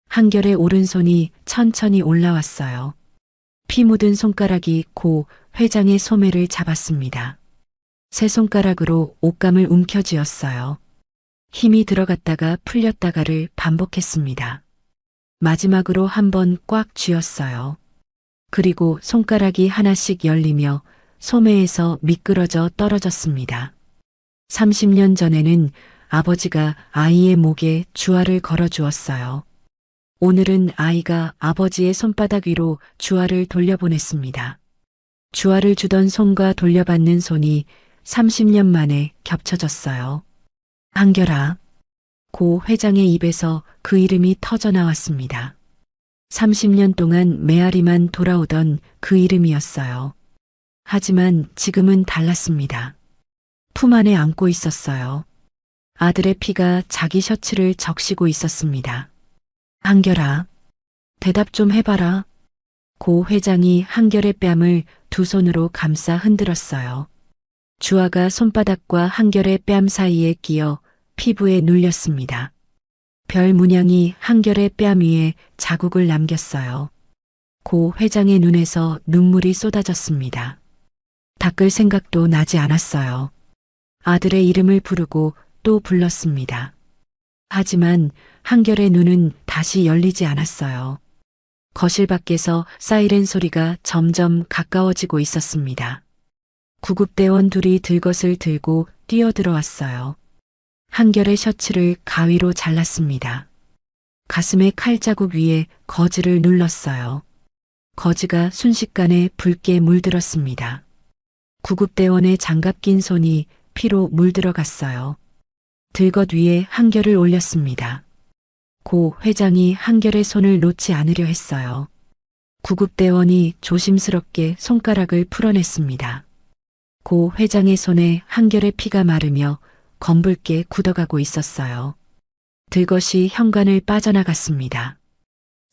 한결의 오른손이 천천히 올라왔어요. 피 묻은 손가락이 고 회장의 소매를 잡았습니다. 세 손가락으로 옷감을 움켜쥐었어요. 힘이 들어갔다가 풀렸다가를 반복했습니다. 마지막으로 한 번 꽉 쥐었어요. 그리고 손가락이 하나씩 열리며 소매에서 미끄러져 떨어졌습니다. 30년 전에는 아버지가 아이의 목에 주화를 걸어주었어요. 오늘은 아이가 아버지의 손바닥 위로 주화를 돌려보냈습니다. 주화를 주던 손과 돌려받는 손이 30년 만에 겹쳐졌어요. 한결아. 고 회장의 입에서 그 이름이 터져나왔습니다. 30년 동안 메아리만 돌아오던 그 이름이었어요. 하지만 지금은 달랐습니다. 품 안에 안고 있었어요. 아들의 피가 자기 셔츠를 적시고 있었습니다. 한결아, 대답 좀 해봐라. 고 회장이 한결의 뺨을 두 손으로 감싸 흔들었어요. 주아가 손바닥과 한결의 뺨 사이에 끼어 피부에 눌렸습니다. 별 문양이 한결의 뺨 위에 자국을 남겼어요. 고 회장의 눈에서 눈물이 쏟아졌습니다. 닦을 생각도 나지 않았어요. 아들의 이름을 부르고 또 불렀습니다. 하지만 한결의 눈은 다시 열리지 않았어요. 거실 밖에서 사이렌 소리가 점점 가까워지고 있었습니다. 구급대원 둘이 들것을 들고 뛰어들어왔어요. 한결의 셔츠를 가위로 잘랐습니다. 가슴의 칼자국 위에 거즈를 눌렀어요. 거즈가 순식간에 붉게 물들었습니다. 구급대원의 장갑 낀 손이 피로 물들어갔어요. 들것 위에 한결을 올렸습니다. 고 회장이 한결의 손을 놓지 않으려 했어요. 구급대원이 조심스럽게 손가락을 풀어냈습니다. 고 회장의 손에 한결의 피가 마르며 검붉게 굳어가고 있었어요. 들것이 현관을 빠져나갔습니다.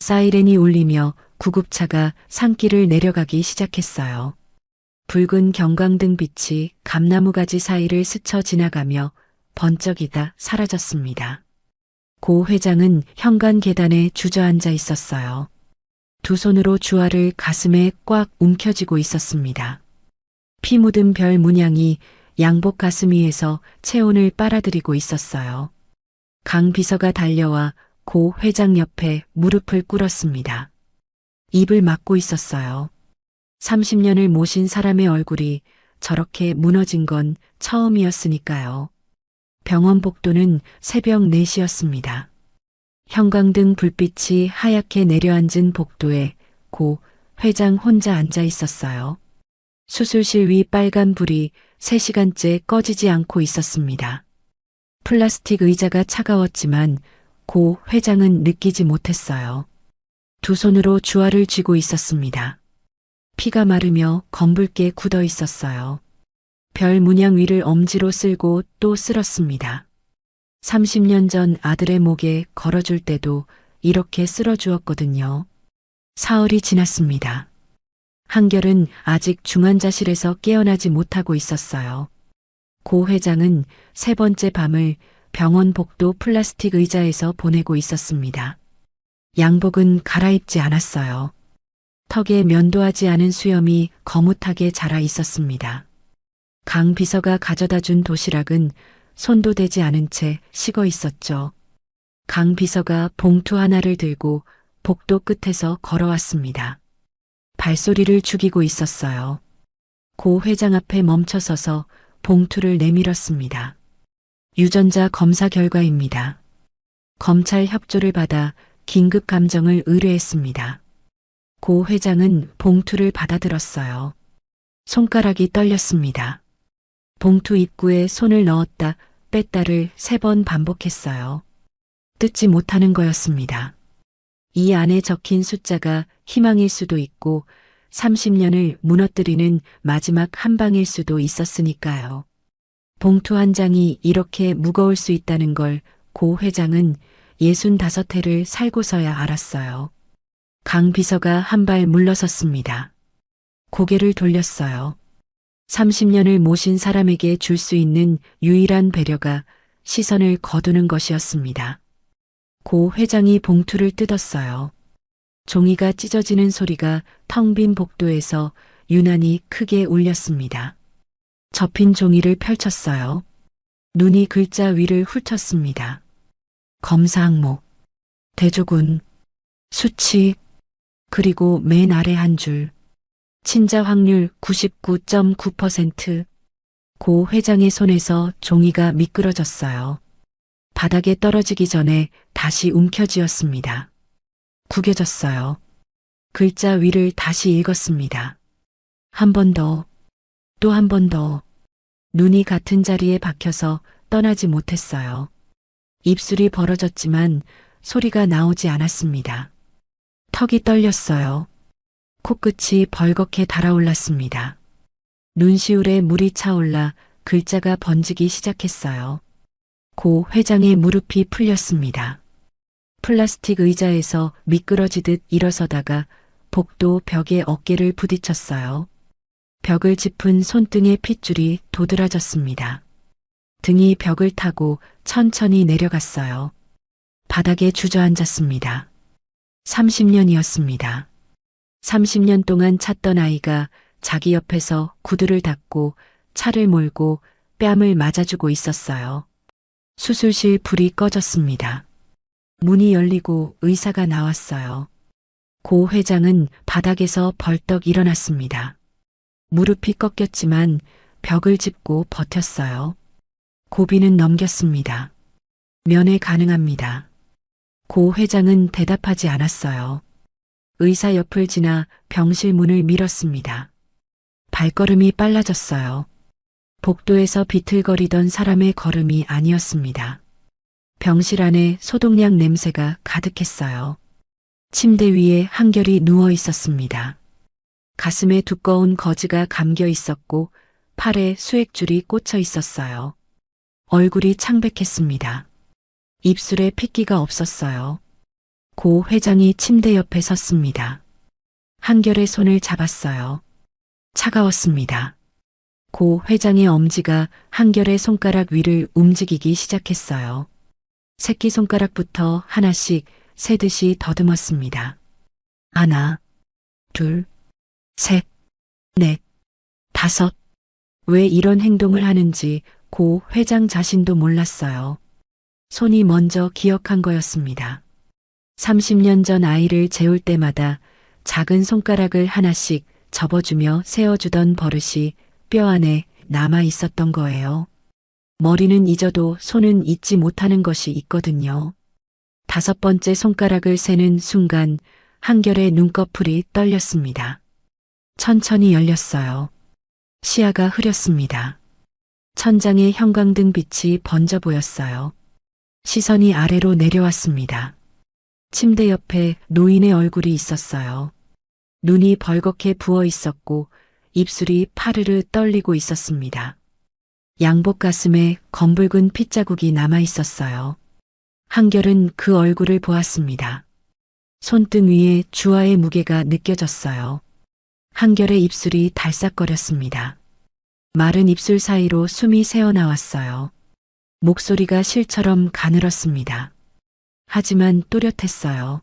사이렌이 울리며 구급차가 산길을 내려가기 시작했어요. 붉은 경광등 빛이 감나무 가지 사이를 스쳐 지나가며 번쩍이다 사라졌습니다. 고 회장은 현관 계단에 주저앉아 있었어요. 두 손으로 주화를 가슴에 꽉 움켜쥐고 있었습니다. 피 묻은 별 문양이 양복 가슴 위에서 체온을 빨아들이고 있었어요. 강 비서가 달려와 고 회장 옆에 무릎을 꿇었습니다. 입을 막고 있었어요. 30년을 모신 사람의 얼굴이 저렇게 무너진 건 처음이었으니까요. 병원 복도는 새벽 4시였습니다. 형광등 불빛이 하얗게 내려앉은 복도에 고 회장 혼자 앉아 있었어요. 수술실 위 빨간 불이 3시간째 꺼지지 않고 있었습니다. 플라스틱 의자가 차가웠지만 고 회장은 느끼지 못했어요. 두 손으로 주화를 쥐고 있었습니다. 피가 마르며 검붉게 굳어 있었어요. 별 문양 위를 엄지로 쓸고 또 쓸었습니다. 30년 전 아들의 목에 걸어줄 때도 이렇게 쓸어주었거든요. 사흘이 지났습니다. 한결은 아직 중환자실에서 깨어나지 못하고 있었어요. 고 회장은 3번째 밤을 병원 복도 플라스틱 의자에서 보내고 있었습니다. 양복은 갈아입지 않았어요. 턱에 면도하지 않은 수염이 거뭇하게 자라 있었습니다. 강 비서가 가져다 준 도시락은 손도 대지 않은 채 식어 있었죠. 강 비서가 봉투 하나를 들고 복도 끝에서 걸어왔습니다. 발소리를 죽이고 있었어요. 고 회장 앞에 멈춰서서 봉투를 내밀었습니다. 유전자 검사 결과입니다. 검찰 협조를 받아 긴급 감정을 의뢰했습니다. 고 회장은 봉투를 받아들었어요. 손가락이 떨렸습니다. 봉투 입구에 손을 넣었다 뺐다를 3번 반복했어요. 뜯지 못하는 거였습니다. 이 안에 적힌 숫자가 희망일 수도 있고 30년을 무너뜨리는 마지막 한 방일 수도 있었으니까요. 봉투 한 장이 이렇게 무거울 수 있다는 걸 고 회장은 65해를 살고서야 알았어요. 강 비서가 한 발 물러섰습니다. 고개를 돌렸어요. 30년을 모신 사람에게 줄 수 있는 유일한 배려가 시선을 거두는 것이었습니다. 고 회장이 봉투를 뜯었어요. 종이가 찢어지는 소리가 텅 빈 복도에서 유난히 크게 울렸습니다. 접힌 종이를 펼쳤어요. 눈이 글자 위를 훑었습니다. 검사 항목, 대조군, 수치, 그리고 맨 아래 한 줄. 친자 확률 99.9%. 고 회장의 손에서 종이가 미끄러졌어요. 바닥에 떨어지기 전에 다시 움켜쥐었습니다. 구겨졌어요. 글자 위를 다시 읽었습니다. 한 번 더, 또 한 번 더. 눈이 같은 자리에 박혀서 떠나지 못했어요. 입술이 벌어졌지만 소리가 나오지 않았습니다. 턱이 떨렸어요. 코끝이 벌겋게 달아올랐습니다. 눈시울에 물이 차올라 글자가 번지기 시작했어요. 고 회장의 무릎이 풀렸습니다. 플라스틱 의자에서 미끄러지듯 일어서다가 복도 벽에 어깨를 부딪혔어요. 벽을 짚은 손등의 핏줄이 도드라졌습니다. 등이 벽을 타고 천천히 내려갔어요. 바닥에 주저앉았습니다. 30년이었습니다. 30년 동안 찾던 아이가 자기 옆에서 구두를 닦고 차를 몰고 뺨을 맞아주고 있었어요. 수술실 불이 꺼졌습니다. 문이 열리고 의사가 나왔어요. 고 회장은 바닥에서 벌떡 일어났습니다. 무릎이 꺾였지만 벽을 짚고 버텼어요. 고비는 넘겼습니다. 면회 가능합니다. 고 회장은 대답하지 않았어요. 의사 옆을 지나 병실 문을 밀었습니다. 발걸음이 빨라졌어요. 복도에서 비틀거리던 사람의 걸음이 아니었습니다. 병실 안에 소독약 냄새가 가득했어요. 침대 위에 한결이 누워 있었습니다. 가슴에 두꺼운 거즈가 감겨 있었고 팔에 수액줄이 꽂혀 있었어요. 얼굴이 창백했습니다. 입술에 핏기가 없었어요. 고 회장이 침대 옆에 섰습니다. 한결의 손을 잡았어요. 차가웠습니다. 고 회장의 엄지가 한결의 손가락 위를 움직이기 시작했어요. 새끼손가락부터 하나씩 세듯이 더듬었습니다. 하나, 둘, 셋, 넷, 다섯. 왜 이런 행동을 하는지 고 회장 자신도 몰랐어요. 손이 먼저 기억한 거였습니다. 30년 전 아이를 재울 때마다 작은 손가락을 하나씩 접어주며 세워주던 버릇이 뼈 안에 남아 있었던 거예요. 머리는 잊어도 손은 잊지 못하는 것이 있거든요. 5번째 손가락을 세는 순간 한결의 눈꺼풀이 떨렸습니다. 천천히 열렸어요. 시야가 흐렸습니다. 천장에 형광등 빛이 번져 보였어요. 시선이 아래로 내려왔습니다. 침대 옆에 노인의 얼굴이 있었어요. 눈이 벌겋게 부어 있었고 입술이 파르르 떨리고 있었습니다. 양복 가슴에 검붉은 핏자국이 남아 있었어요. 한결은 그 얼굴을 보았습니다. 손등 위에 주화의 무게가 느껴졌어요. 한결의 입술이 달싹거렸습니다. 마른 입술 사이로 숨이 새어나왔어요. 목소리가 실처럼 가늘었습니다. 하지만 또렷했어요.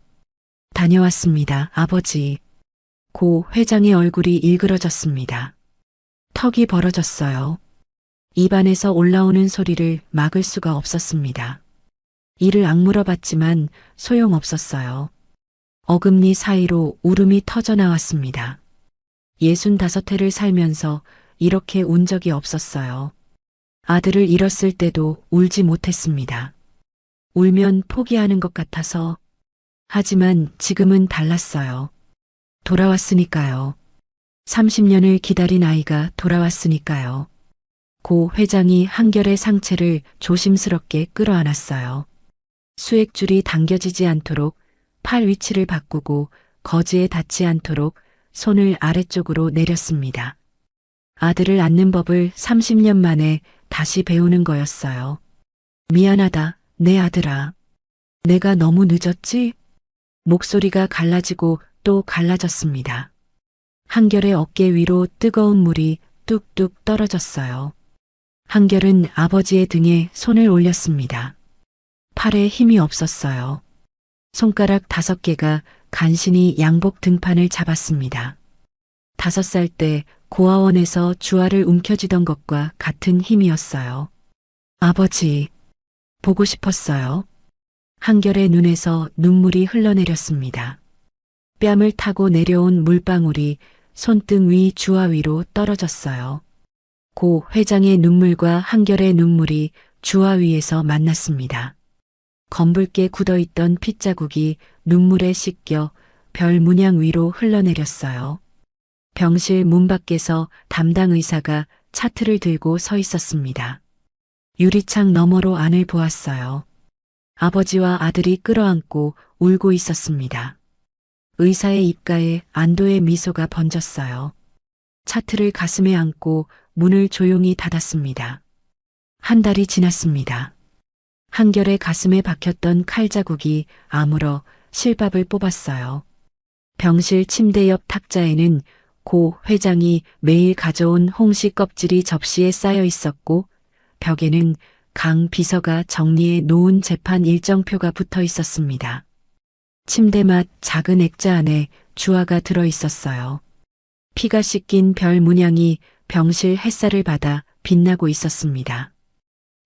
다녀왔습니다, 아버지. 고 회장의 얼굴이 일그러졌습니다. 턱이 벌어졌어요. 입안에서 올라오는 소리를 막을 수가 없었습니다. 이를 악물어 봤지만 소용없었어요. 어금니 사이로 울음이 터져 나왔습니다. 65해를 살면서 이렇게 운 적이 없었어요. 아들을 잃었을 때도 울지 못했습니다. 울면 포기하는 것 같아서. 하지만 지금은 달랐어요. 돌아왔으니까요. 30년을 기다린 아이가 돌아왔으니까요. 고 회장이 한결의 상체를 조심스럽게 끌어안았어요. 수액줄이 당겨지지 않도록 팔 위치를 바꾸고 거즈에 닿지 않도록 손을 아래쪽으로 내렸습니다. 아들을 안는 법을 30년 만에 다시 배우는 거였어요. 미안하다, 내 아들아. 내가 너무 늦었지? 목소리가 갈라지고 또 갈라졌습니다. 한결의 어깨 위로 뜨거운 물이 뚝뚝 떨어졌어요. 한결은 아버지의 등에 손을 올렸습니다. 팔에 힘이 없었어요. 손가락 5개가 간신히 양복 등판을 잡았습니다. 5살 때 고아원에서 주아를 움켜쥐던 것과 같은 힘이었어요. 아버지, 보고 싶었어요. 한결의 눈에서 눈물이 흘러내렸습니다. 뺨을 타고 내려온 물방울이 손등 위 주아 위로 떨어졌어요. 고 회장의 눈물과 한결의 눈물이 주아 위에서 만났습니다. 검붉게 굳어있던 핏자국이 눈물에 씻겨 별 문양 위로 흘러내렸어요. 병실 문 밖에서 담당 의사가 차트를 들고 서 있었습니다. 유리창 너머로 안을 보았어요. 아버지와 아들이 끌어안고 울고 있었습니다. 의사의 입가에 안도의 미소가 번졌어요. 차트를 가슴에 안고 문을 조용히 닫았습니다. 한 달이 지났습니다. 한결의 가슴에 박혔던 칼자국이 아물어 실밥을 뽑았어요. 병실 침대 옆 탁자에는 고 회장이 매일 가져온 홍시 껍질이 접시에 쌓여 있었고 벽에는 강 비서가 정리해 놓은 재판 일정표가 붙어 있었습니다. 침대 맡 작은 액자 안에 주아가 들어 있었어요. 피가 씻긴 별 문양이 병실 햇살을 받아 빛나고 있었습니다.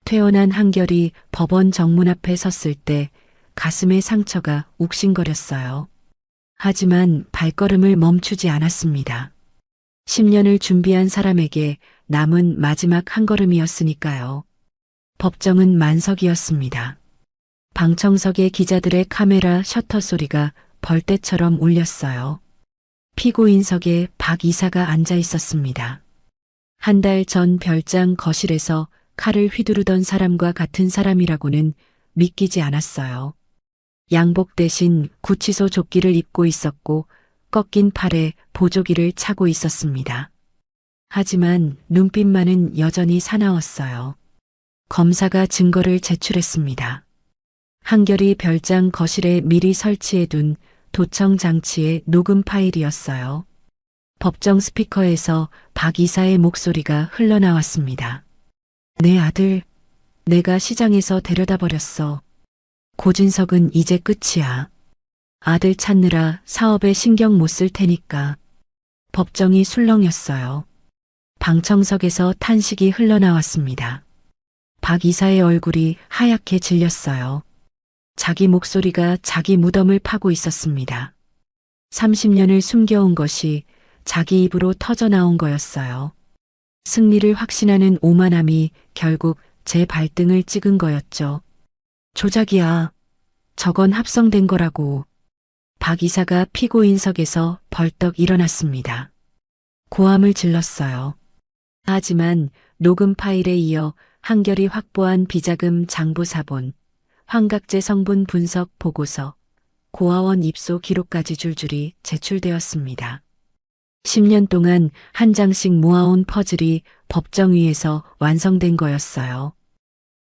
퇴원한 한결이 법원 정문 앞에 섰을 때 가슴의 상처가 욱신거렸어요. 하지만 발걸음을 멈추지 않았습니다. 10년을 준비한 사람에게 남은 마지막 한 걸음이었으니까요. 법정은 만석이었습니다. 방청석의 기자들의 카메라 셔터 소리가 벌떼처럼 울렸어요. 피고인석에 박 이사가 앉아 있었습니다. 한 달 전 별장 거실에서 칼을 휘두르던 사람과 같은 사람이라고는 믿기지 않았어요. 양복 대신 구치소 조끼를 입고 있었고 꺾인 팔에 보조기를 차고 있었습니다. 하지만 눈빛만은 여전히 사나웠어요. 검사가 증거를 제출했습니다. 한결이 별장 거실에 미리 설치해둔 도청 장치의 녹음 파일이었어요. 법정 스피커에서 박 이사의 목소리가 흘러나왔습니다. 내 아들, 내가 시장에서 데려다 버렸어. 고진석은 이제 끝이야. 아들 찾느라 사업에 신경 못 쓸 테니까. 법정이 술렁였어요. 방청석에서 탄식이 흘러나왔습니다. 박 이사의 얼굴이 하얗게 질렸어요. 자기 목소리가 자기 무덤을 파고 있었습니다. 30년을 숨겨온 것이 자기 입으로 터져나온 거였어요. 승리를 확신하는 오만함이 결국 제 발등을 찍은 거였죠. 조작이야. 저건 합성된 거라고. 박 이사가 피고인석에서 벌떡 일어났습니다. 고함을 질렀어요. 하지만 녹음 파일에 이어 한결이 확보한 비자금 장부사본, 환각제 성분 분석 보고서, 고아원 입소 기록까지 줄줄이 제출되었습니다. 10년 동안 한 장씩 모아온 퍼즐이 법정 위에서 완성된 거였어요.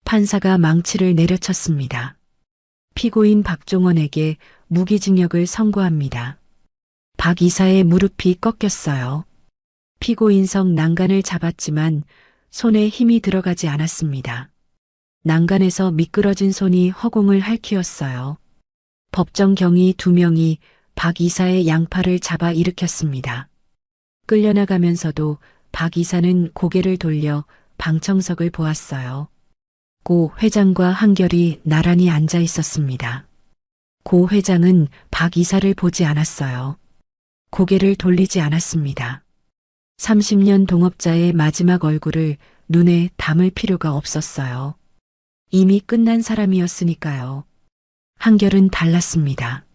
판사가 망치를 내려쳤습니다. 피고인 박종원에게 무기징역을 선고합니다. 박 이사의 무릎이 꺾였어요. 피고인석 난간을 잡았지만 손에 힘이 들어가지 않았습니다. 난간에서 미끄러진 손이 허공을 핥히었어요. 법정 경위 2명이 박 이사의 양팔을 잡아 일으켰습니다. 끌려나가면서도 박 이사는 고개를 돌려 방청석을 보았어요. 고 회장과 한결이 나란히 앉아 있었습니다. 고 회장은 박 이사를 보지 않았어요. 고개를 돌리지 않았습니다. 30년 동업자의 마지막 얼굴을 눈에 담을 필요가 없었어요. 이미 끝난 사람이었으니까요. 한결은 달랐습니다.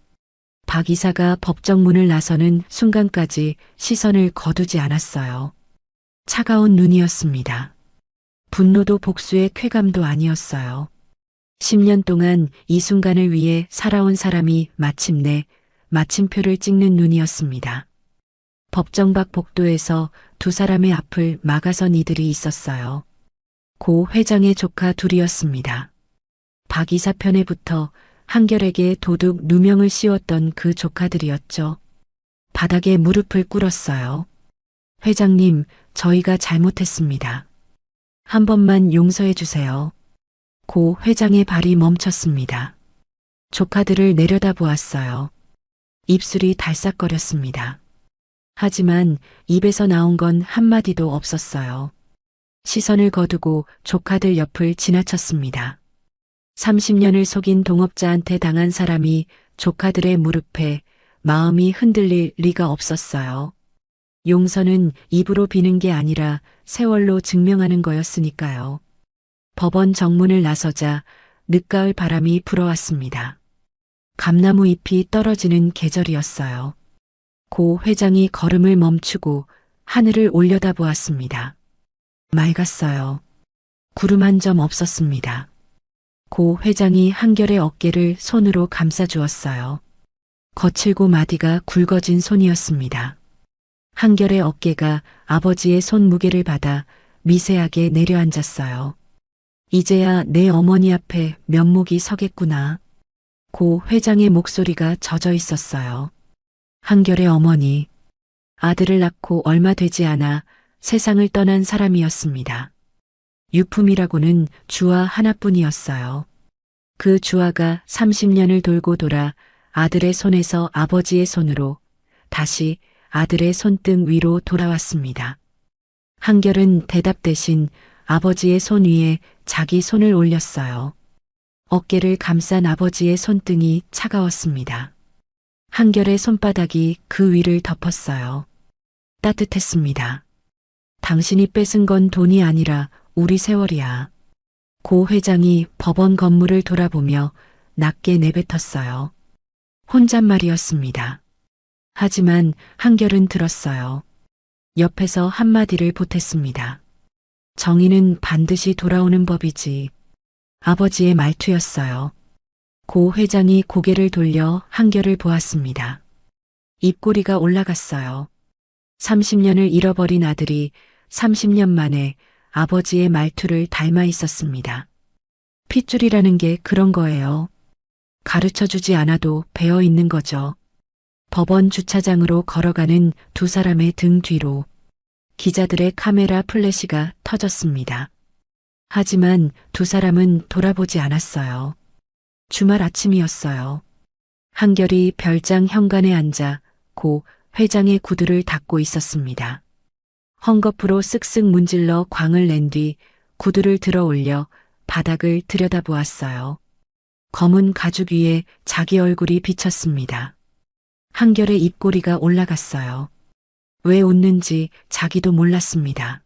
박 이사가 법정 문을 나서는 순간까지 시선을 거두지 않았어요. 차가운 눈이었습니다. 분노도 복수의 쾌감도 아니었어요. 10년 동안 이 순간을 위해 살아온 사람이 마침내 마침표를 찍는 눈이었습니다. 법정 밖 복도에서 두 사람의 앞을 막아선 이들이 있었어요. 고 회장의 조카 둘이었습니다. 박 이사 편에 붙어 한결에게 도둑 누명을 씌웠던 그 조카들이었죠. 바닥에 무릎을 꿇었어요. 회장님, 저희가 잘못했습니다. 한 번만 용서해 주세요. 고 회장의 발이 멈췄습니다. 조카들을 내려다보았어요. 입술이 달싹거렸습니다. 하지만 입에서 나온 건 한마디도 없었어요. 시선을 거두고 조카들 옆을 지나쳤습니다. 30년을 속인 동업자한테 당한 사람이 조카들의 무릎에 마음이 흔들릴 리가 없었어요. 용서는 입으로 비는 게 아니라 세월로 증명하는 거였으니까요. 법원 정문을 나서자 늦가을 바람이 불어왔습니다. 감나무 잎이 떨어지는 계절이었어요. 고 회장이 걸음을 멈추고 하늘을 올려다보았습니다. 맑았어요. 구름 한 점 없었습니다. 고 회장이 한결의 어깨를 손으로 감싸주었어요. 거칠고 마디가 굵어진 손이었습니다. 한결의 어깨가 아버지의 손 무게를 받아 미세하게 내려앉았어요. 이제야 내 어머니 앞에 면목이 서겠구나. 고 회장의 목소리가 젖어 있었어요. 한결의 어머니, 아들을 낳고 얼마 되지 않아 세상을 떠난 사람이었습니다. 유품이라고는 주화 하나뿐이었어요. 그 주화가 30년을 돌고 돌아 아들의 손에서 아버지의 손으로 다시 아들의 손등 위로 돌아왔습니다. 한결은 대답 대신 아버지의 손 위에 자기 손을 올렸어요. 어깨를 감싼 아버지의 손등이 차가웠습니다. 한결의 손바닥이 그 위를 덮었어요. 따뜻했습니다. 당신이 뺏은 건 돈이 아니라 우리 세월이야. 고 회장이 법원 건물을 돌아보며 낮게 내뱉었어요. 혼잣말이었습니다. 하지만 한결은 들었어요. 옆에서 한마디를 보탰습니다. 정의는 반드시 돌아오는 법이지. 아버지의 말투였어요. 고 회장이 고개를 돌려 한결을 보았습니다. 입꼬리가 올라갔어요. 30년을 잃어버린 아들이 30년 만에 아버지의 말투를 닮아 있었습니다. 핏줄이라는 게 그런 거예요. 가르쳐주지 않아도 배어 있는 거죠. 법원 주차장으로 걸어가는 두 사람의 등 뒤로 기자들의 카메라 플래시가 터졌습니다. 하지만 두 사람은 돌아보지 않았어요. 주말 아침이었어요. 한결이 별장 현관에 앉아 고 회장의 구두를 닦고 있었습니다. 헝겊으로 쓱쓱 문질러 광을 낸 뒤 구두를 들어 올려 바닥을 들여다보았어요. 검은 가죽 위에 자기 얼굴이 비쳤습니다. 한결의 입꼬리가 올라갔어요. 왜 웃는지 자기도 몰랐습니다.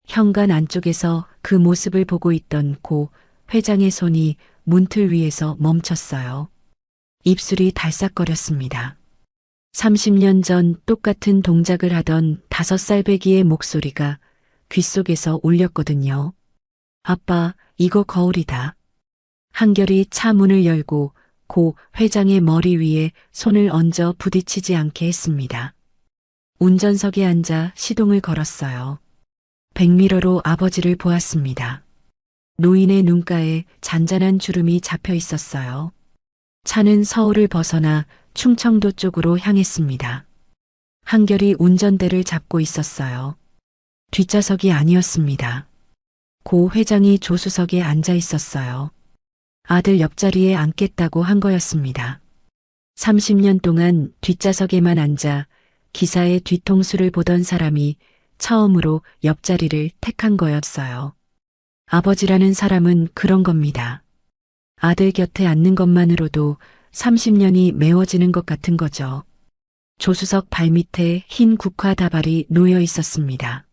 현관 안쪽에서 그 모습을 보고 있던 고 회장의 손이 문틀 위에서 멈췄어요. 입술이 달싹거렸습니다. 30년 전 똑같은 동작을 하던 5살 배기의 목소리가 귓속에서 울렸거든요. 아빠, 이거 거울이다. 한결이 차 문을 열고 고 회장의 머리 위에 손을 얹어 부딪히지 않게 했습니다. 운전석에 앉아 시동을 걸었어요. 백미러로 아버지를 보았습니다. 노인의 눈가에 잔잔한 주름이 잡혀 있었어요. 차는 서울을 벗어나 충청도 쪽으로 향했습니다. 한결이 운전대를 잡고 있었어요. 뒷좌석이 아니었습니다. 고 회장이 조수석에 앉아 있었어요. 아들 옆자리에 앉겠다고 한 거였습니다. 30년 동안 뒷좌석에만 앉아 기사의 뒤통수를 보던 사람이 처음으로 옆자리를 택한 거였어요. 아버지라는 사람은 그런 겁니다. 아들 곁에 앉는 것만으로도 30년이 메워지는 것 같은 거죠. 조수석 발밑에 흰 국화 다발이 놓여 있었습니다.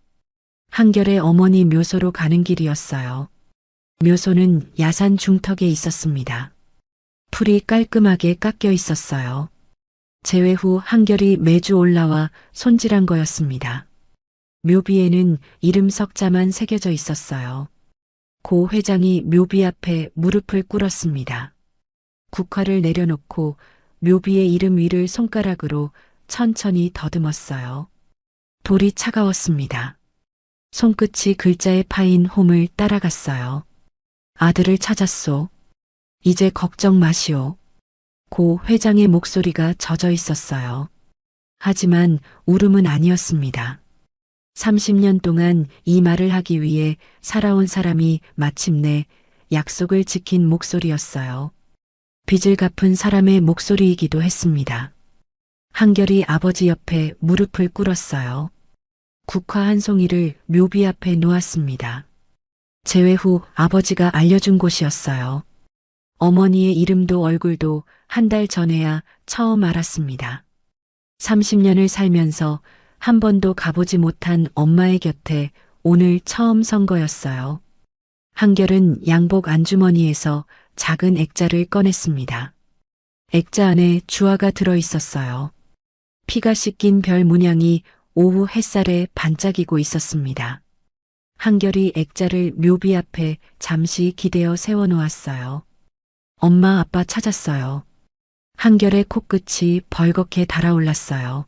한결의 어머니 묘소로 가는 길이었어요. 묘소는 야산 중턱에 있었습니다. 풀이 깔끔하게 깎여 있었어요. 재회 후 한결이 매주 올라와 손질한 거였습니다. 묘비에는 이름 석자만 새겨져 있었어요. 고 회장이 묘비 앞에 무릎을 꿇었습니다. 국화를 내려놓고 묘비의 이름 위를 손가락으로 천천히 더듬었어요. 돌이 차가웠습니다. 손끝이 글자에 파인 홈을 따라갔어요. 아들을 찾았소. 이제 걱정 마시오. 고 회장의 목소리가 젖어 있었어요. 하지만 울음은 아니었습니다. 30년 동안 이 말을 하기 위해 살아온 사람이 마침내 약속을 지킨 목소리였어요. 빚을 갚은 사람의 목소리이기도 했습니다. 한결이 아버지 옆에 무릎을 꿇었어요. 국화 한 송이를 묘비 앞에 놓았습니다. 재회 후 아버지가 알려준 곳이었어요. 어머니의 이름도 얼굴도 한 달 전에야 처음 알았습니다. 30년을 살면서 한 번도 가보지 못한 엄마의 곁에 오늘 처음 선 거였어요. 한결은 양복 안주머니에서 작은 액자를 꺼냈습니다. 액자 안에 주화가 들어 있었어요. 피가 씻긴 별 문양이 오후 햇살에 반짝이고 있었습니다. 한결이 액자를 묘비 앞에 잠시 기대어 세워놓았어요. 엄마 아빠 찾았어요. 한결의 코끝이 벌겋게 달아올랐어요.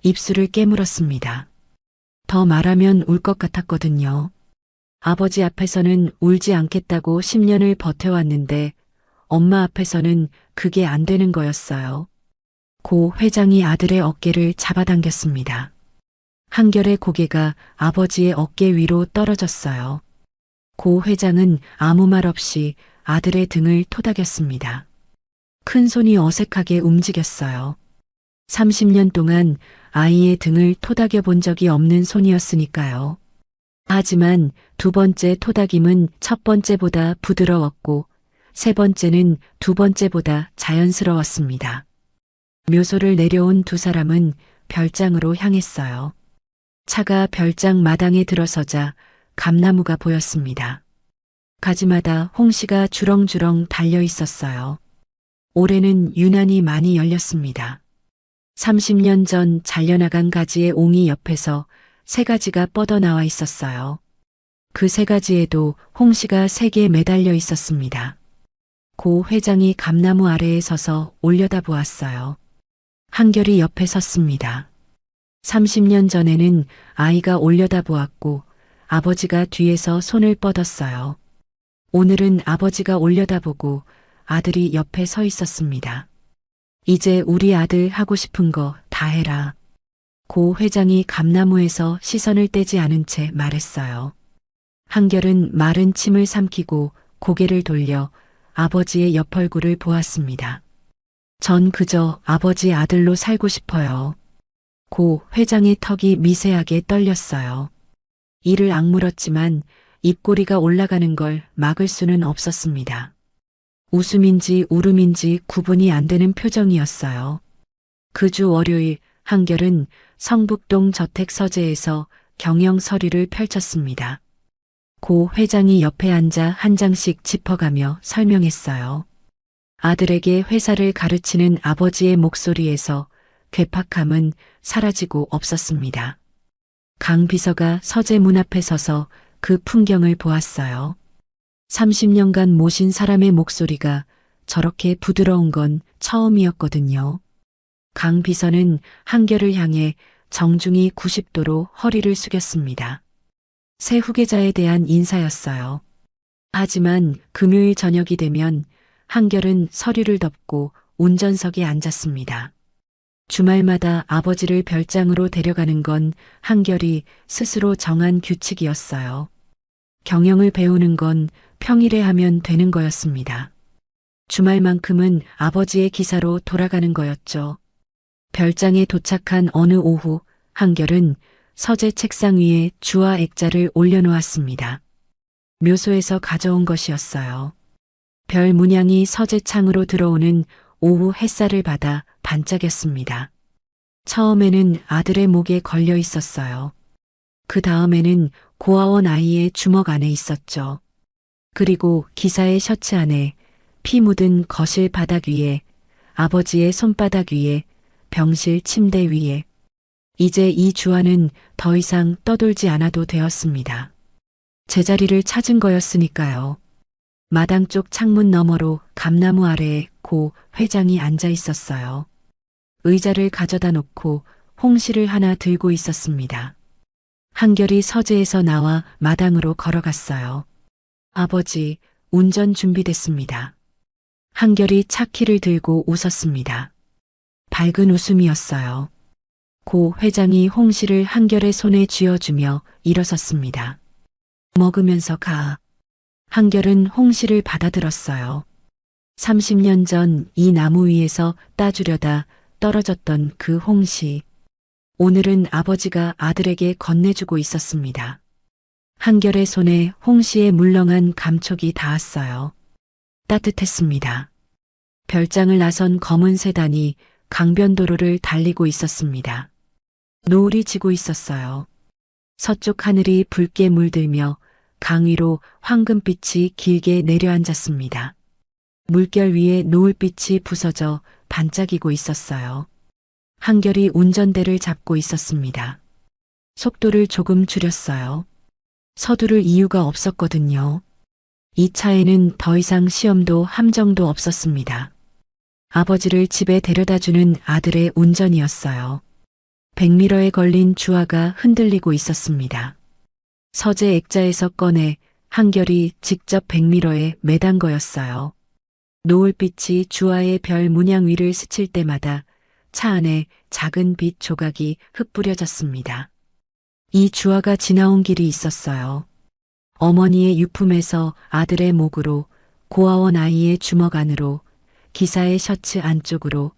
입술을 깨물었습니다. 더 말하면 울 것 같았거든요. 아버지 앞에서는 울지 않겠다고 10년을 버텨왔는데 엄마 앞에서는 그게 안 되는 거였어요. 고 회장이 아들의 어깨를 잡아당겼습니다. 한결의 고개가 아버지의 어깨 위로 떨어졌어요. 고 회장은 아무 말 없이 아들의 등을 토닥였습니다. 큰 손이 어색하게 움직였어요. 30년 동안 아이의 등을 토닥여 본 적이 없는 손이었으니까요. 하지만 두 번째 토닥임은 첫 번째보다 부드러웠고 세 번째는 두 번째보다 자연스러웠습니다. 묘소를 내려온 두 사람은 별장으로 향했어요. 차가 별장 마당에 들어서자 감나무가 보였습니다. 가지마다 홍시가 주렁주렁 달려 있었어요. 올해는 유난히 많이 열렸습니다. 30년 전 잘려나간 가지의 옹이 옆에서 세 가지가 뻗어나와 있었어요. 그 세 가지에도 홍시가 3개 매달려 있었습니다. 고 회장이 감나무 아래에 서서 올려다보았어요. 한결이 옆에 섰습니다. 30년 전에는 아이가 올려다보았고 아버지가 뒤에서 손을 뻗었어요. 오늘은 아버지가 올려다보고 아들이 옆에 서 있었습니다. 이제 우리 아들 하고 싶은 거 다 해라. 고 회장이 감나무에서 시선을 떼지 않은 채 말했어요. 한결은 마른 침을 삼키고 고개를 돌려 아버지의 옆 얼굴을 보았습니다. 전 그저 아버지 아들로 살고 싶어요. 고 회장의 턱이 미세하게 떨렸어요. 이를 악물었지만 입꼬리가 올라가는 걸 막을 수는 없었습니다. 웃음인지 울음인지 구분이 안 되는 표정이었어요. 그 주 월요일 한결은 성북동 저택 서재에서 경영 서류를 펼쳤습니다. 고 회장이 옆에 앉아 한 장씩 짚어가며 설명했어요. 아들에게 회사를 가르치는 아버지의 목소리에서 괴팍함은 사라지고 없었습니다. 강 비서가 서재 문 앞에 서서 그 풍경을 보았어요. 30년간 모신 사람의 목소리가 저렇게 부드러운 건 처음이었거든요. 강 비서는 한결을 향해 정중히 90도로 허리를 숙였습니다. 새 후계자에 대한 인사였어요. 하지만 금요일 저녁이 되면 한결은 서류를 덮고 운전석에 앉았습니다. 주말마다 아버지를 별장으로 데려가는 건 한결이 스스로 정한 규칙이었어요. 경영을 배우는 건 평일에 하면 되는 거였습니다. 주말만큼은 아버지의 기사로 돌아가는 거였죠. 별장에 도착한 어느 오후 한결은 서재 책상 위에 주화 액자를 올려놓았습니다. 묘소에서 가져온 것이었어요. 별 문양이 서재 창으로 들어오는 오후 햇살을 받아 반짝였습니다. 처음에는 아들의 목에 걸려 있었어요. 그 다음에는 고아원 아이의 주먹 안에 있었죠. 그리고 기사의 셔츠 안에 피 묻은 거실 바닥 위에 아버지의 손바닥 위에 병실 침대 위에 이제 이 주화는 더 이상 떠돌지 않아도 되었습니다. 제자리를 찾은 거였으니까요. 마당 쪽 창문 너머로 감나무 아래에 고 회장이 앉아 있었어요. 의자를 가져다 놓고 홍시를 하나 들고 있었습니다. 한결이 서재에서 나와 마당으로 걸어갔어요. 아버지, 운전 준비됐습니다. 한결이 차키를 들고 웃었습니다. 밝은 웃음이었어요. 고 회장이 홍시를 한결의 손에 쥐어주며 일어섰습니다. 먹으면서 가. 한결은 홍시를 받아들었어요. 30년 전 이 나무 위에서 따주려다 떨어졌던 그 홍시. 오늘은 아버지가 아들에게 건네주고 있었습니다. 한결의 손에 홍시의 물렁한 감촉이 닿았어요. 따뜻했습니다. 별장을 나선 검은 세단이 강변도로를 달리고 있었습니다. 노을이 지고 있었어요. 서쪽 하늘이 붉게 물들며 강 위로 황금빛이 길게 내려앉았습니다. 물결 위에 노을빛이 부서져 반짝이고 있었어요. 한결이 운전대를 잡고 있었습니다. 속도를 조금 줄였어요. 서두를 이유가 없었거든요. 이 차에는 더 이상 시험도 함정도 없었습니다. 아버지를 집에 데려다주는 아들의 운전이었어요. 백미러에 걸린 주화가 흔들리고 있었습니다. 서재 액자에서 꺼내 한결이 직접 백미러에 매단 거였어요. 노을빛이 주화의 별 문양 위를 스칠 때마다 차 안에 작은 빛 조각이 흩뿌려졌습니다. 이 주화가 지나온 길이 있었어요. 어머니의 유품에서 아들의 목으로, 고아원 아이의 주먹 안으로, 기사의 셔츠 안쪽으로,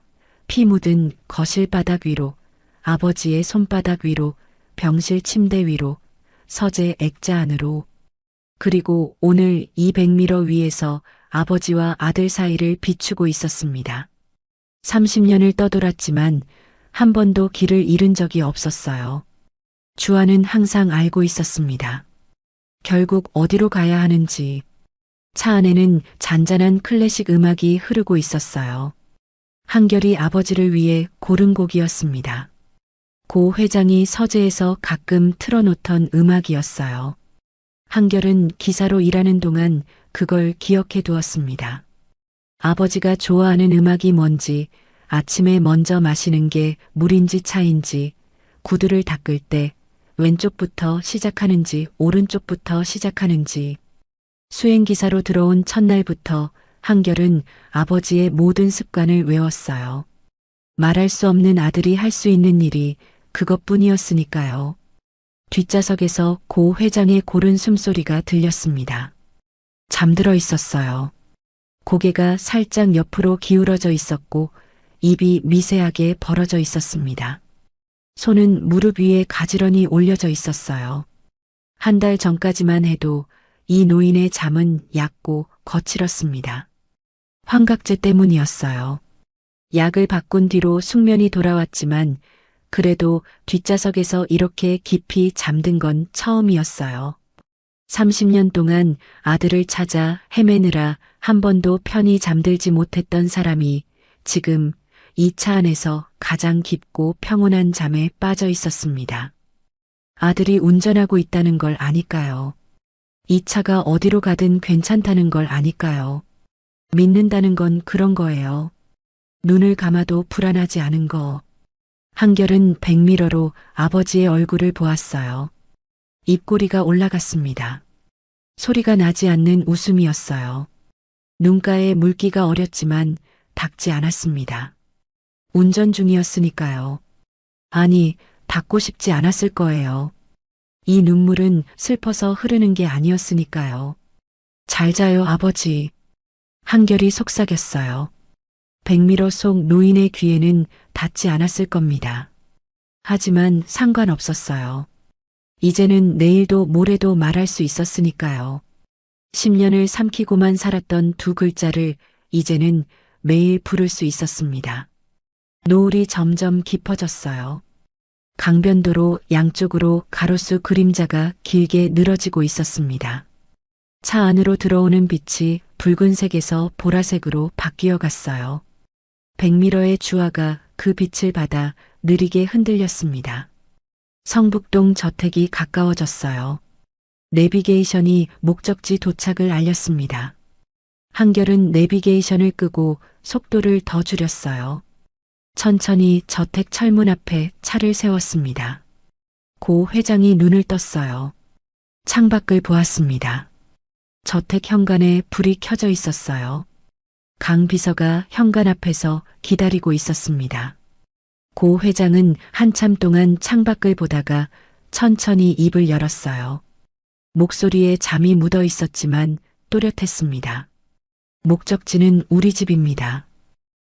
피 묻은 거실 바닥 위로, 아버지의 손바닥 위로, 병실 침대 위로, 서재 액자 안으로, 그리고 오늘 이 백미러 위에서 아버지와 아들 사이를 비추고 있었습니다. 30년을 떠돌았지만 한 번도 길을 잃은 적이 없었어요. 주아는 항상 알고 있었습니다. 결국 어디로 가야 하는지. 차 안에는 잔잔한 클래식 음악이 흐르고 있었어요. 한결이 아버지를 위해 고른 곡이었습니다. 고 회장이 서재에서 가끔 틀어놓던 음악이었어요. 한결은 기사로 일하는 동안 그걸 기억해 두었습니다. 아버지가 좋아하는 음악이 뭔지, 아침에 먼저 마시는 게 물인지 차인지, 구두를 닦을 때 왼쪽부터 시작하는지 오른쪽부터 시작하는지, 수행기사로 들어온 첫날부터 한결은 아버지의 모든 습관을 외웠어요. 말할 수 없는 아들이 할 수 있는 일이 그것뿐이었으니까요. 뒷좌석에서 고 회장의 고른 숨소리가 들렸습니다. 잠들어 있었어요. 고개가 살짝 옆으로 기울어져 있었고 입이 미세하게 벌어져 있었습니다. 손은 무릎 위에 가지런히 올려져 있었어요. 한 달 전까지만 해도 이 노인의 잠은 얕고 거칠었습니다. 환각제 때문이었어요. 약을 바꾼 뒤로 숙면이 돌아왔지만 그래도 뒷좌석에서 이렇게 깊이 잠든 건 처음이었어요. 30년 동안 아들을 찾아 헤매느라 한 번도 편히 잠들지 못했던 사람이 지금 이 차 안에서 가장 깊고 평온한 잠에 빠져 있었습니다. 아들이 운전하고 있다는 걸 아니까요. 이 차가 어디로 가든 괜찮다는 걸 아니까요. 믿는다는 건 그런 거예요. 눈을 감아도 불안하지 않은 거. 한결은 백미러로 아버지의 얼굴을 보았어요. 입꼬리가 올라갔습니다. 소리가 나지 않는 웃음이었어요. 눈가에 물기가 어렸지만 닿지 않았습니다. 운전 중이었으니까요. 아니, 닿고 싶지 않았을 거예요. 이 눈물은 슬퍼서 흐르는 게 아니었으니까요. 잘 자요, 아버지. 한결이 속삭였어요. 백미러 속 노인의 귀에는 닿지 않았을 겁니다. 하지만 상관없었어요. 이제는 내일도 모레도 말할 수 있었으니까요. 10년을 삼키고만 살았던 두 글자를 이제는 매일 부를 수 있었습니다. 노을이 점점 깊어졌어요. 강변도로 양쪽으로 가로수 그림자가 길게 늘어지고 있었습니다. 차 안으로 들어오는 빛이 붉은색에서 보라색으로 바뀌어 갔어요. 백미러의 주화가 그 빛을 받아 느리게 흔들렸습니다. 성북동 저택이 가까워졌어요. 내비게이션이 목적지 도착을 알렸습니다. 한결은 내비게이션을 끄고 속도를 더 줄였어요. 천천히 저택 철문 앞에 차를 세웠습니다. 고 회장이 눈을 떴어요. 창밖을 보았습니다. 저택 현관에 불이 켜져 있었어요. 강 비서가 현관 앞에서 기다리고 있었습니다. 고 회장은 한참 동안 창밖을 보다가 천천히 입을 열었어요. 목소리에 잠이 묻어 있었지만 또렷했습니다. 목적지는 우리 집입니다.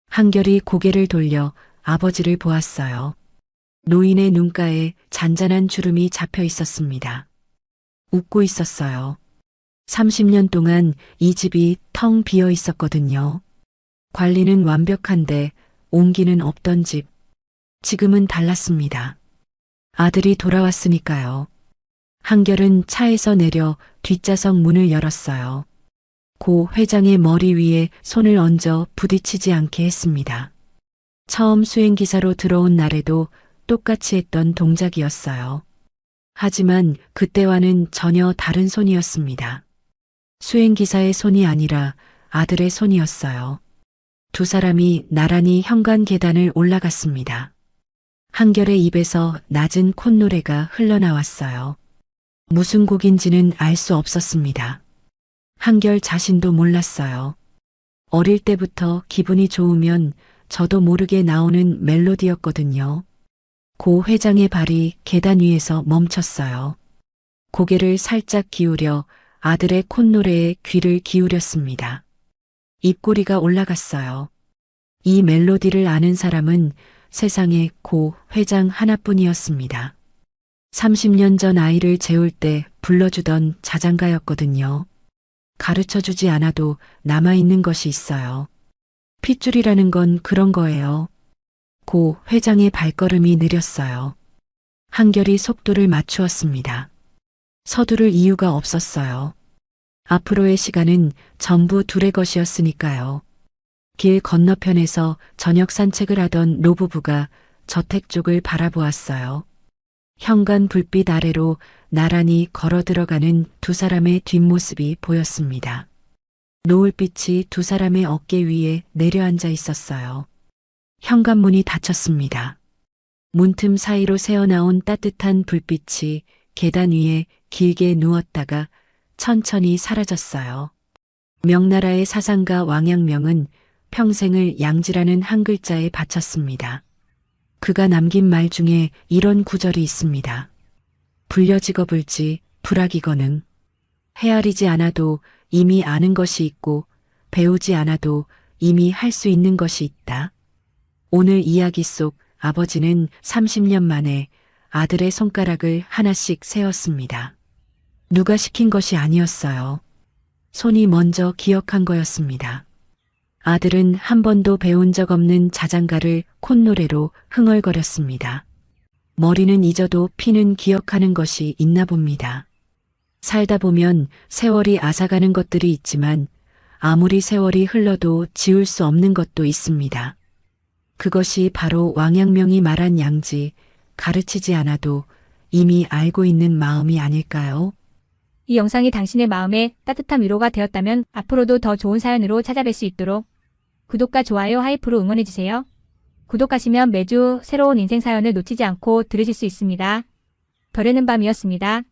한결이 고개를 돌려 아버지를 보았어요. 노인의 눈가에 잔잔한 주름이 잡혀 있었습니다. 웃고 있었어요. 30년 동안 이 집이 텅 비어 있었거든요. 관리는 완벽한데 온기는 없던 집. 지금은 달랐습니다. 아들이 돌아왔으니까요. 한결은 차에서 내려 뒷좌석 문을 열었어요. 고 회장의 머리 위에 손을 얹어 부딪히지 않게 했습니다. 처음 수행기사로 들어온 날에도 똑같이 했던 동작이었어요. 하지만 그때와는 전혀 다른 손이었습니다. 수행기사의 손이 아니라 아들의 손이었어요. 두 사람이 나란히 현관 계단을 올라갔습니다. 한결의 입에서 낮은 콧노래가 흘러나왔어요. 무슨 곡인지는 알 수 없었습니다. 한결 자신도 몰랐어요. 어릴 때부터 기분이 좋으면 저도 모르게 나오는 멜로디였거든요. 고 회장의 발이 계단 위에서 멈췄어요. 고개를 살짝 기울여 아들의 콧노래에 귀를 기울였습니다. 입꼬리가 올라갔어요. 이 멜로디를 아는 사람은 세상에 고 회장 하나뿐이었습니다. 30년 전 아이를 재울 때 불러주던 자장가였거든요. 가르쳐주지 않아도 남아있는 것이 있어요. 핏줄이라는 건 그런 거예요. 고 회장의 발걸음이 느렸어요. 한결이 속도를 맞추었습니다. 서두를 이유가 없었어요. 앞으로의 시간은 전부 둘의 것이었으니까요. 길 건너편에서 저녁 산책을 하던 노부부가 저택 쪽을 바라보았어요. 현관 불빛 아래로 나란히 걸어 들어가는 두 사람의 뒷모습이 보였습니다. 노을빛이 두 사람의 어깨 위에 내려앉아 있었어요. 현관문이 닫혔습니다. 문틈 사이로 새어나온 따뜻한 불빛이 계단 위에 길게 누웠다가 천천히 사라졌어요. 명나라의 사상가 왕양명은 평생을 양지라는 한 글자에 바쳤습니다. 그가 남긴 말 중에 이런 구절이 있습니다. 불려직업을지 불학이거능. 헤아리지 않아도 이미 아는 것이 있고 배우지 않아도 이미 할 수 있는 것이 있다. 오늘 이야기 속 아버지는 30년 만에 아들의 손가락을 하나씩 세었습니다. 누가 시킨 것이 아니었어요. 손이 먼저 기억한 거였습니다. 아들은 한 번도 배운 적 없는 자장가를 콧노래로 흥얼거렸습니다. 머리는 잊어도 피는 기억하는 것이 있나 봅니다. 살다 보면 세월이 앗아가는 것들이 있지만 아무리 세월이 흘러도 지울 수 없는 것도 있습니다. 그것이 바로 왕양명이 말한 양지, 가르치지 않아도 이미 알고 있는 마음이 아닐까요? 이 영상이 당신의 마음에 따뜻한 위로가 되었다면 앞으로도 더 좋은 사연으로 찾아뵐 수 있도록 구독과 좋아요, 하이프로 응원해주세요. 구독하시면 매주 새로운 인생 사연을 놓치지 않고 들으실 수 있습니다. 별에는 밤이었습니다.